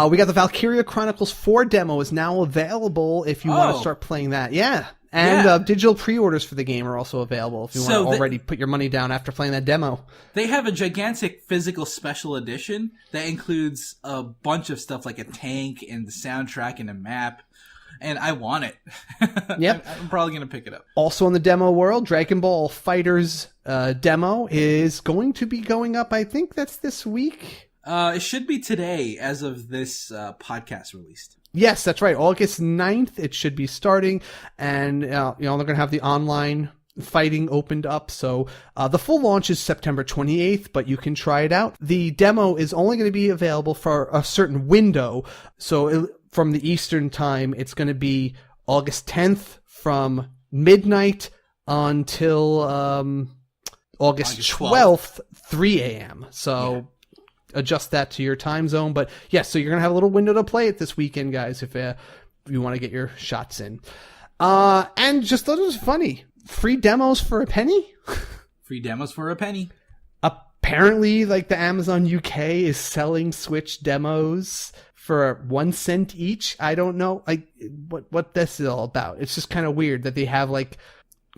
We got the Valkyria Chronicles 4 demo is now available if you want to start playing that. Yeah. And digital pre-orders for the game are also available if you want to already put your money down after playing that demo. They have a gigantic physical special edition that includes a bunch of stuff like a tank and the soundtrack and a map. And I want it. Yep. I'm probably going to pick it up. Also in the demo world, Dragon Ball Fighters demo is going to be going up. I think that's this week. It should be today as of this podcast released. Yes, that's right. August 9th, it should be starting. And, they're going to have the online fighting opened up. So the full launch is September 28th, but you can try it out. The demo is only going to be available for a certain window. So from the Eastern time, it's going to be August 10th from midnight until August 12th, 3 a.m. So... yeah. Adjust that to your time zone. But yes, so you're going to have a little window to play it this weekend, guys, if you want to get your shots in. And just thought it was funny. Free demos for a penny? Free demos for a penny. Apparently, like, the Amazon UK is selling Switch demos for 1 cent each. I don't know what this is all about. It's just kind of weird that they have, like,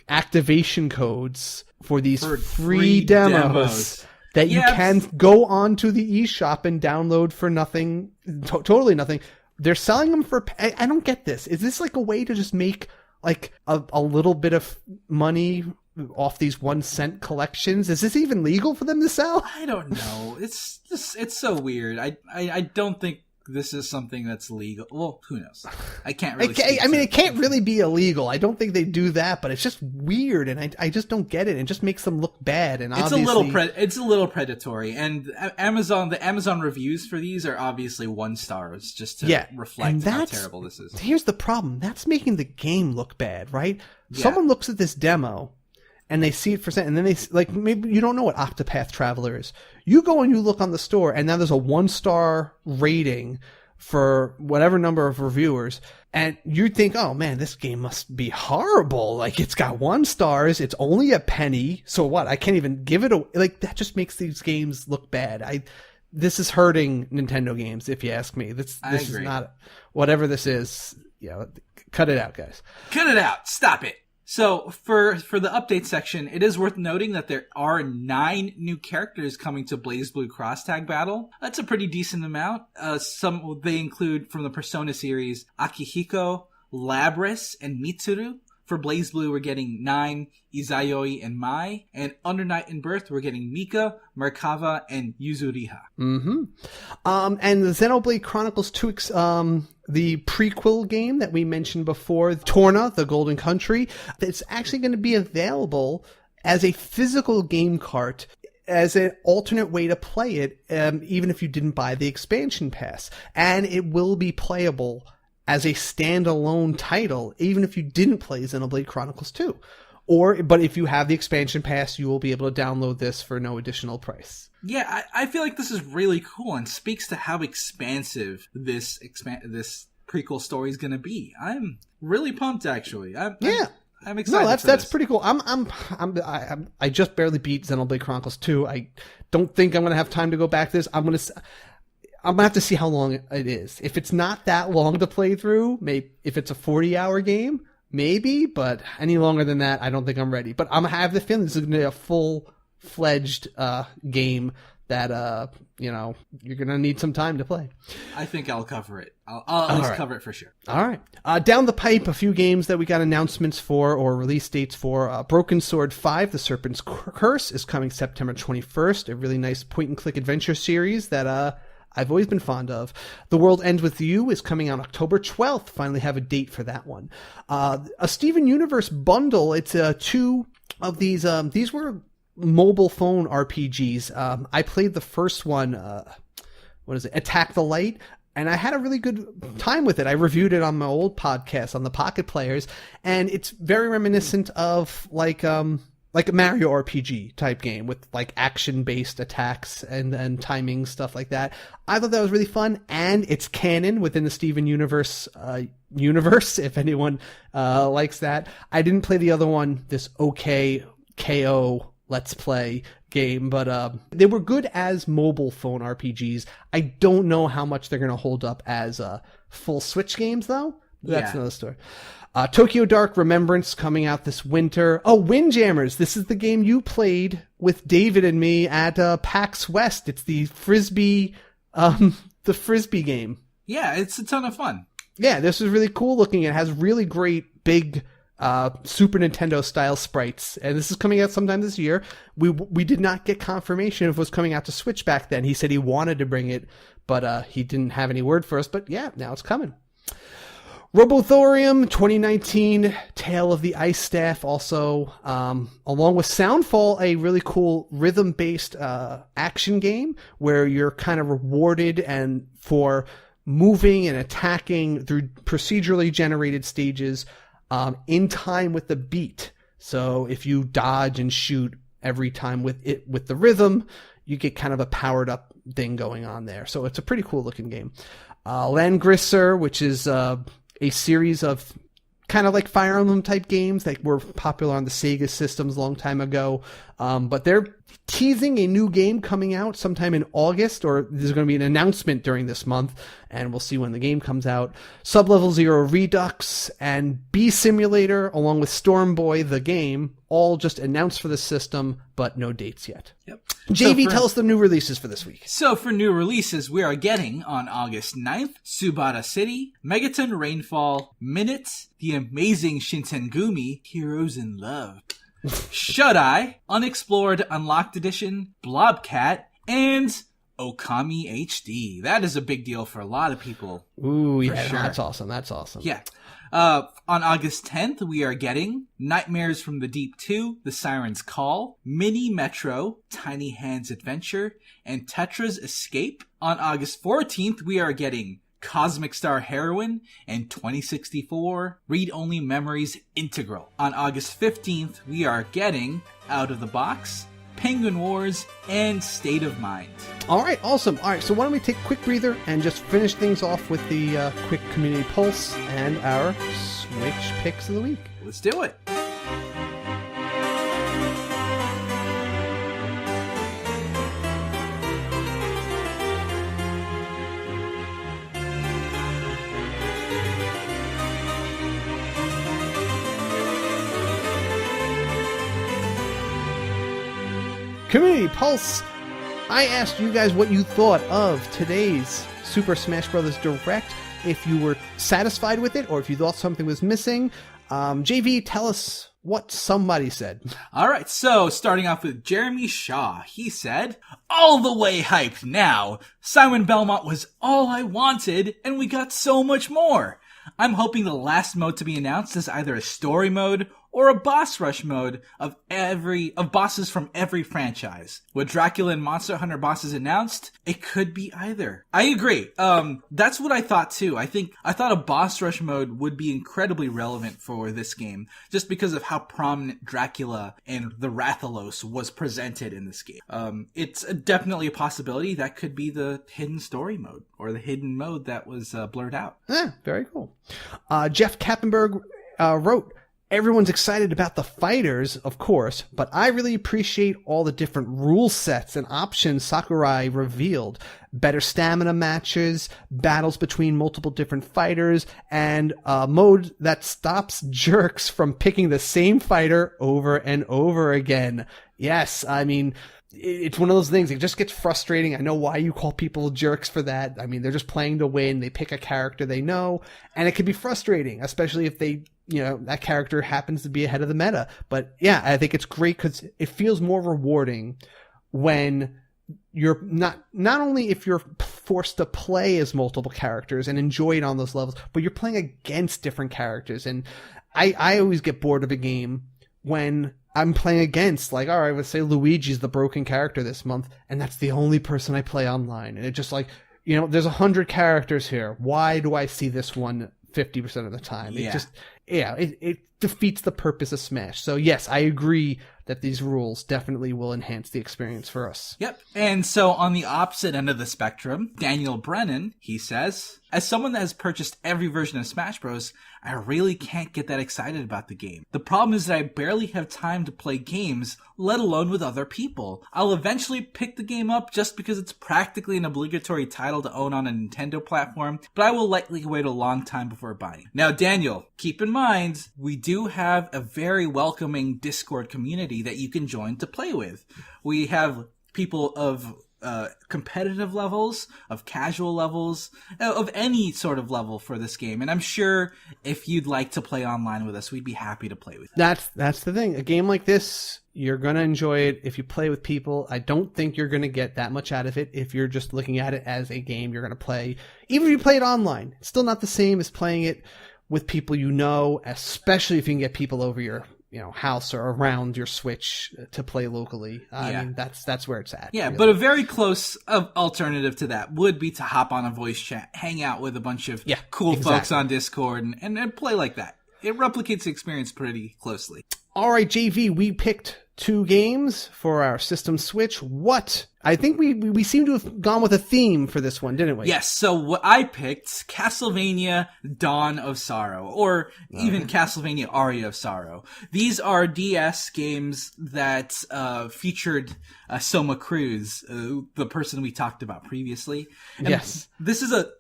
activation codes for these free demos. That you can go onto the eShop and download for nothing, totally nothing. They're selling them for... I don't get this. Is this like a way to just make like a little bit of money off these 1 cent collections? Is this even legal for them to sell? I don't know. It's so weird. I don't think this is something that's legal. Well, who knows? I can't really it can't really be illegal. I don't think they do that, but it's just weird, and I just don't get it. It just makes them look bad, and it's obviously... it's a little predatory. And the Amazon reviews for these are obviously 1 stars, just to reflect how terrible this is. Here's the problem. That's making the game look bad, right? Yeah. Someone looks at this demo, and they see it for cent, and then they, like, maybe you don't know what Octopath Traveler is. You go and you look on the store, and now there's a 1-star rating for whatever number of reviewers, and you think, oh man, this game must be horrible. Like, it's got 1 stars, it's only a penny, so what? I can't even give it a... Like, that just makes these games look bad. This is hurting Nintendo games, if you ask me. This is not... Whatever this is, cut it out, guys. Cut it out! Stop it! So, for the update section, it is worth noting that there are 9 new characters coming to BlazBlue Cross Tag Battle. That's a pretty decent amount. They include, from the Persona series, Akihiko, Labris, and Mitsuru. For BlazBlue, we're getting 9, Izayoi and Mai. And Under Night and Birth, we're getting Mika, Merkava, and Yuzuriha. Mm-hmm. And the Xenoblade Chronicles 2, the prequel game that we mentioned before, Torna, the Golden Country, it's actually going to be available as a physical game cart as an alternate way to play it, even if you didn't buy the expansion pass. And it will be playable as a standalone title, even if you didn't play Xenoblade Chronicles 2. But if you have the expansion pass, you will be able to download this for no additional price. Yeah, I feel like this is really cool and speaks to how expansive this prequel story is going to be. I'm really pumped, actually. I'm excited. No, that's pretty cool. I just barely beat Xenoblade Chronicles 2. I don't think I'm going to have time to go back to this. I'm going to have to see how long it is. If it's not that long to play through, maybe if it's a 40-hour game, maybe, but any longer than that, I don't think I'm ready. But I have the feeling this is going to be a full-fledged game that you're going to need some time to play. I think I'll cover it. I'll at least cover it for sure. All right. Down the pipe, a few games that we got announcements for or release dates for. Broken Sword 5, The Serpent's Curse, is coming September 21st. A really nice point-and-click adventure series that I've always been fond of. The World Ends With You is coming out October 12th. Finally have a date for that one. A Steven Universe bundle. It's 2 of these. These were mobile phone RPGs. I played the first one. What is it? Attack the Light. and I had a really good time with it. I reviewed it on my old podcast on the Pocket Players, and it's very reminiscent of like a Mario RPG type game with like action-based attacks and timing, stuff like that. I thought that was really fun, and it's canon within the Steven universe, if anyone likes that. I didn't play the other one, this KO Let's Play game, but they were good as mobile phone RPGs. I don't know how much they're going to hold up as full Switch games, though. That's another story. Tokyo Dark Remembrance coming out this winter. Oh, Windjammers. This is the game you played with David and me at PAX West. It's the Frisbee game. Yeah, it's a ton of fun. Yeah, this is really cool looking. It has really great big Super Nintendo style sprites, and this is coming out sometime this year. We did not get confirmation if it was coming out to Switch back then. He said he wanted to bring it, but he didn't have any word for us. But yeah, now it's coming. Robothorium 2019, Tale of the Ice Staff, also along with Soundfall, a really cool rhythm-based action game where you're kind of rewarded and for moving and attacking through procedurally generated stages in time with the beat. So if you dodge and shoot every time with the rhythm, you get kind of a powered up thing going on there. So it's a pretty cool looking game. Langrisser, which is a series of kind of like Fire Emblem type games that were popular on the Sega systems a long time ago. But they're teasing a new game coming out sometime in August, or there's going to be an announcement during this month, and we'll see when the game comes out. Sublevel Zero Redux and Bee Simulator, along with Storm Boy, the game, all just announced for the system, but no dates yet. Yep. JV, tell us the new releases for this week. So for new releases, we are getting on August 9th, Subata City, Megaton Rainfall, Minutes, The Amazing Shinsengumi, Heroes in Love, Shut Eye, Unexplored Unlocked Edition, Blobcat, and Okami HD. That is a big deal for a lot of people. Ooh, yeah, sure. That's awesome. Yeah. On August 10th, we are getting Nightmares from the Deep 2, The Siren's Call, Mini Metro, Tiny Hands Adventure, and Tetra's Escape. On August 14th, we are getting Cosmic Star Heroine and 2064 Read-Only Memories Integral. On August 15th, we are getting Out of the Box, Penguin Wars, and State of Mind. All right, awesome. All right, so why don't we take a quick breather and just finish things off with the quick community pulse and our Switch picks of the week. Let's do it. Community Pulse, I asked you guys what you thought of today's Super Smash Bros. Direct, if you were satisfied with it or if you thought something was missing. JV, tell us what somebody said. All right, so starting off with Jeremy Shaw. He said, all the way hyped now. Simon Belmont was all I wanted, and we got so much more. I'm hoping the last mode to be announced is either a story mode or a boss rush mode of bosses from every franchise. With Dracula and Monster Hunter bosses announced, it could be either. I agree. That's what I thought too. I thought a boss rush mode would be incredibly relevant for this game, just because of how prominent Dracula and the Rathalos was presented in this game. It's definitely a possibility that could be the hidden story mode, or the hidden mode that was blurred out. Yeah, very cool. Jeff Kappenberg wrote, everyone's excited about the fighters, of course, but I really appreciate all the different rule sets and options Sakurai revealed. Better stamina matches, battles between multiple different fighters, and a mode that stops jerks from picking the same fighter over and over again. Yes, I mean, it's one of those things. It just gets frustrating. I know why you call people jerks for that. I mean, they're just playing to win. They pick a character they know, and it can be frustrating, especially if they, that character happens to be ahead of the meta. But yeah, I think it's great because it feels more rewarding when you're not only if you're forced to play as multiple characters and enjoy it on those levels, but you're playing against different characters. And I always get bored of a game when I'm playing against, like, all right, let's say Luigi's the broken character this month, and that's the only person I play online. And it just, like, there's 100 characters here. Why do I see this one 50% of the time? It defeats the purpose of Smash. So yes, I agree that these rules definitely will enhance the experience for us. Yep. And so on the opposite end of the spectrum, Daniel Brennan, he says, as someone that has purchased every version of Smash Bros., I really can't get that excited about the game. The problem is that I barely have time to play games, let alone with other people. I'll eventually pick the game up just because it's practically an obligatory title to own on a Nintendo platform, but I will likely wait a long time before buying. Now, Daniel, keep in mind, we do have a very welcoming Discord community that you can join to play with. We have people of competitive levels, of casual levels, of any sort of level for this game. And I'm sure if you'd like to play online with us, we'd be happy to play with you. That's the thing. A game like this, you're going to enjoy it if you play with people. I don't think you're going to get that much out of it if you're just looking at it as a game you're going to play. Even if you play it online, it's still not the same as playing it with people especially if you can get people over your house or around your Switch to play locally. I mean, that's where it's at. Yeah, really. But a very close alternative to that would be to hop on a voice chat, hang out with a bunch of cool folks on Discord and play like that. It replicates the experience pretty closely. All right, JV, we picked 2 games for our system Switch. I think we seem to have gone with a theme for this one, didn't we? Yes, so what I picked, Castlevania Dawn of Sorrow, or even Castlevania Aria of Sorrow. These are DS games that featured Soma Cruz, the person we talked about previously. And yes. This is a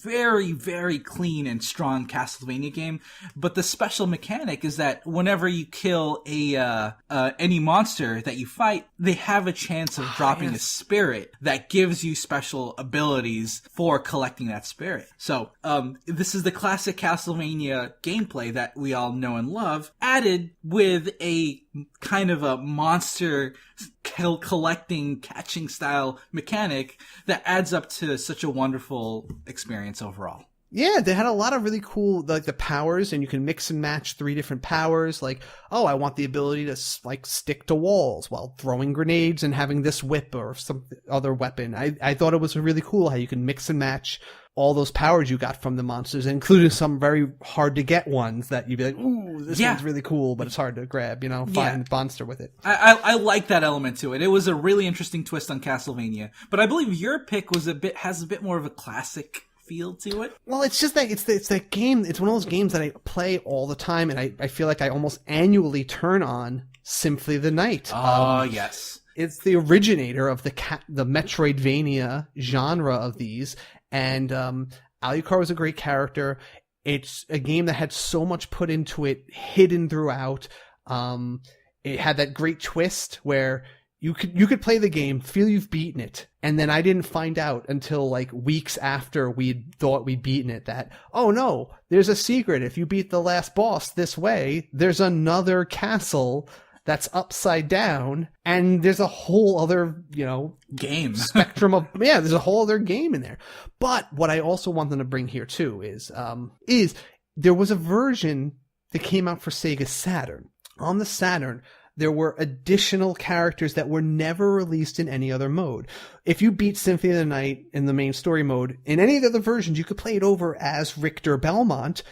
very, very clean and strong Castlevania game, but the special mechanic is that whenever you kill any monster that you fight, they have a chance of dropping a spirit that gives you special abilities for collecting that spirit. So this is the classic Castlevania gameplay that we all know and love, added with a kind of a monster collecting, catching style mechanic that adds up to such a wonderful experience overall. Yeah, they had a lot of really cool, like the powers, and you can mix and match 3 different powers. Like, I want the ability to stick to walls while throwing grenades and having this whip or some other weapon. I thought it was really cool how you can mix and match all those powers you got from the monsters, including some very hard to get ones that you'd be like, ooh, this one's really cool, but it's hard to grab, find a monster with it. I like that element to it. It was a really interesting twist on Castlevania, but I believe your pick has a bit more of a classic feel to it. Well, it's just that it's that game. It's one of those games that I play all the time, and I feel like I almost annually turn on Symphony of the Night. Oh, yes. It's the originator of the Metroidvania genre of these, and Alucard was a great character. It's a game that had so much put into it, hidden throughout. It had that great twist where you could play the game, feel you've beaten it, and then I didn't find out until like weeks after we thought we'd beaten it that, oh no, there's a secret. If you beat the last boss this way, there's another castle that's upside down, and there's a whole other, game spectrum of, there's a whole other game in there. But what I also want them to bring here too is there was a version that came out for Sega Saturn. On the Saturn, there were additional characters that were never released in any other mode. If you beat Symphony of the Night in the main story mode, in any of the other versions, you could play it over as Richter Belmont,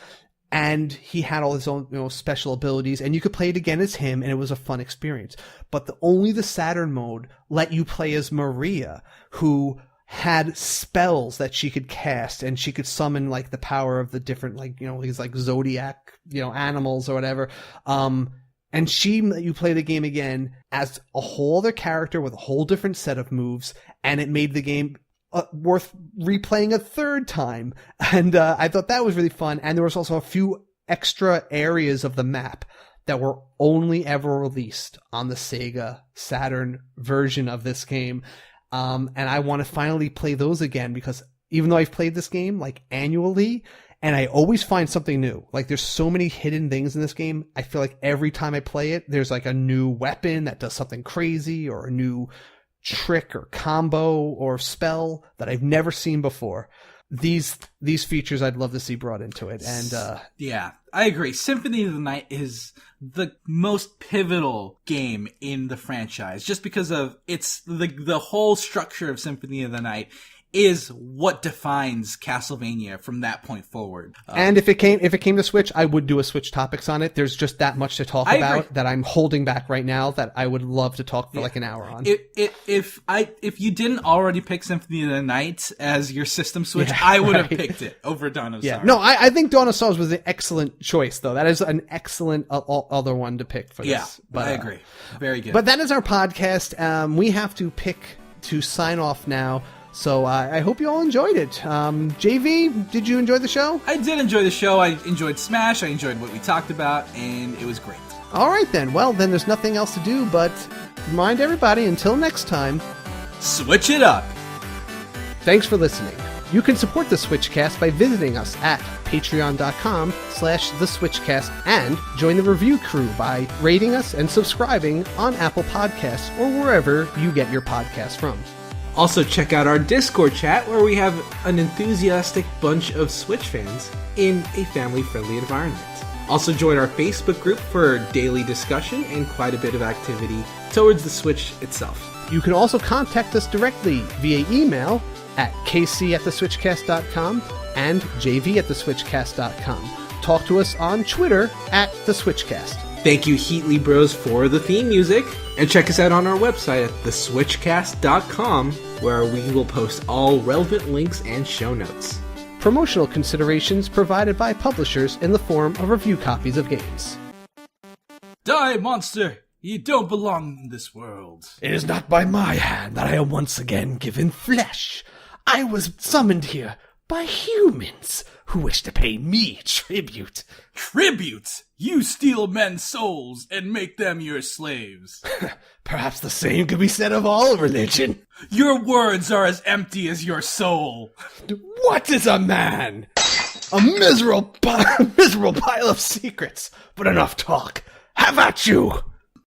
and he had all his own special abilities, and you could play it again as him, and it was a fun experience. But only the Saturn mode let you play as Maria, who had spells that she could cast, and she could summon like the power of the different these like zodiac animals or whatever. And she let you play the game again as a whole other character with a whole different set of moves, and it made the game worth replaying a third time. And I thought that was really fun. And there was also a few extra areas of the map that were only ever released on the Sega Saturn version of this game. And I want to finally play those again, because even though I've played this game like annually, and I always find something new. Like, there's so many hidden things in this game. I feel like every time I play it, there's like a new weapon that does something crazy, or a new trick or combo or spell that I've never seen before. These features I'd love to see brought into it. And yeah, I agree. Symphony of the Night is the most pivotal game in the franchise, just because of the whole structure of Symphony of the Night is what defines Castlevania from that point forward. And if it came to Switch, I would do a Switch Topics on it. There's just that much to talk about that I'm holding back right now that I would love to talk for like an hour on. If you didn't already pick Symphony of the Night as your system Switch, I would have picked it over Dawn of Sorrow. No, I think Dawn of Sorrows was an excellent choice, though. That is an excellent other one to pick for this. Yeah, but I agree. Very good. But that is our podcast. We have to pick to sign off now. So I hope you all enjoyed it. JV, did you enjoy the show? I did enjoy the show. I enjoyed Smash. I enjoyed what we talked about, and it was great. All right, then. Well, then there's nothing else to do but remind everybody, until next time, switch it up. Thanks for listening. You can support the SwitchCast by visiting us at patreon.com/theswitchcast and join the review crew by rating us and subscribing on Apple Podcasts or wherever you get your podcasts from. Also, check out our Discord chat where we have an enthusiastic bunch of Switch fans in a family-friendly environment. Also, join our Facebook group for daily discussion and quite a bit of activity towards the Switch itself. You can also contact us directly via email at kc@theswitchcast.com and jv@theswitchcast.com. Talk to us on Twitter @theswitchcast. Thank you, HeatleyBros, for the theme music. And check us out on our website at theswitchcast.com, where we will post all relevant links and show notes. Promotional considerations provided by publishers in the form of review copies of games. Die, monster! You don't belong in this world. It is not by my hand that I am once again given flesh. I was summoned here by humans who wish to pay me tribute. Tribute? You steal men's souls and make them your slaves. Perhaps the same could be said of all religion. Your words are as empty as your soul. What is a man? A miserable pile of secrets. But enough talk. Have at you!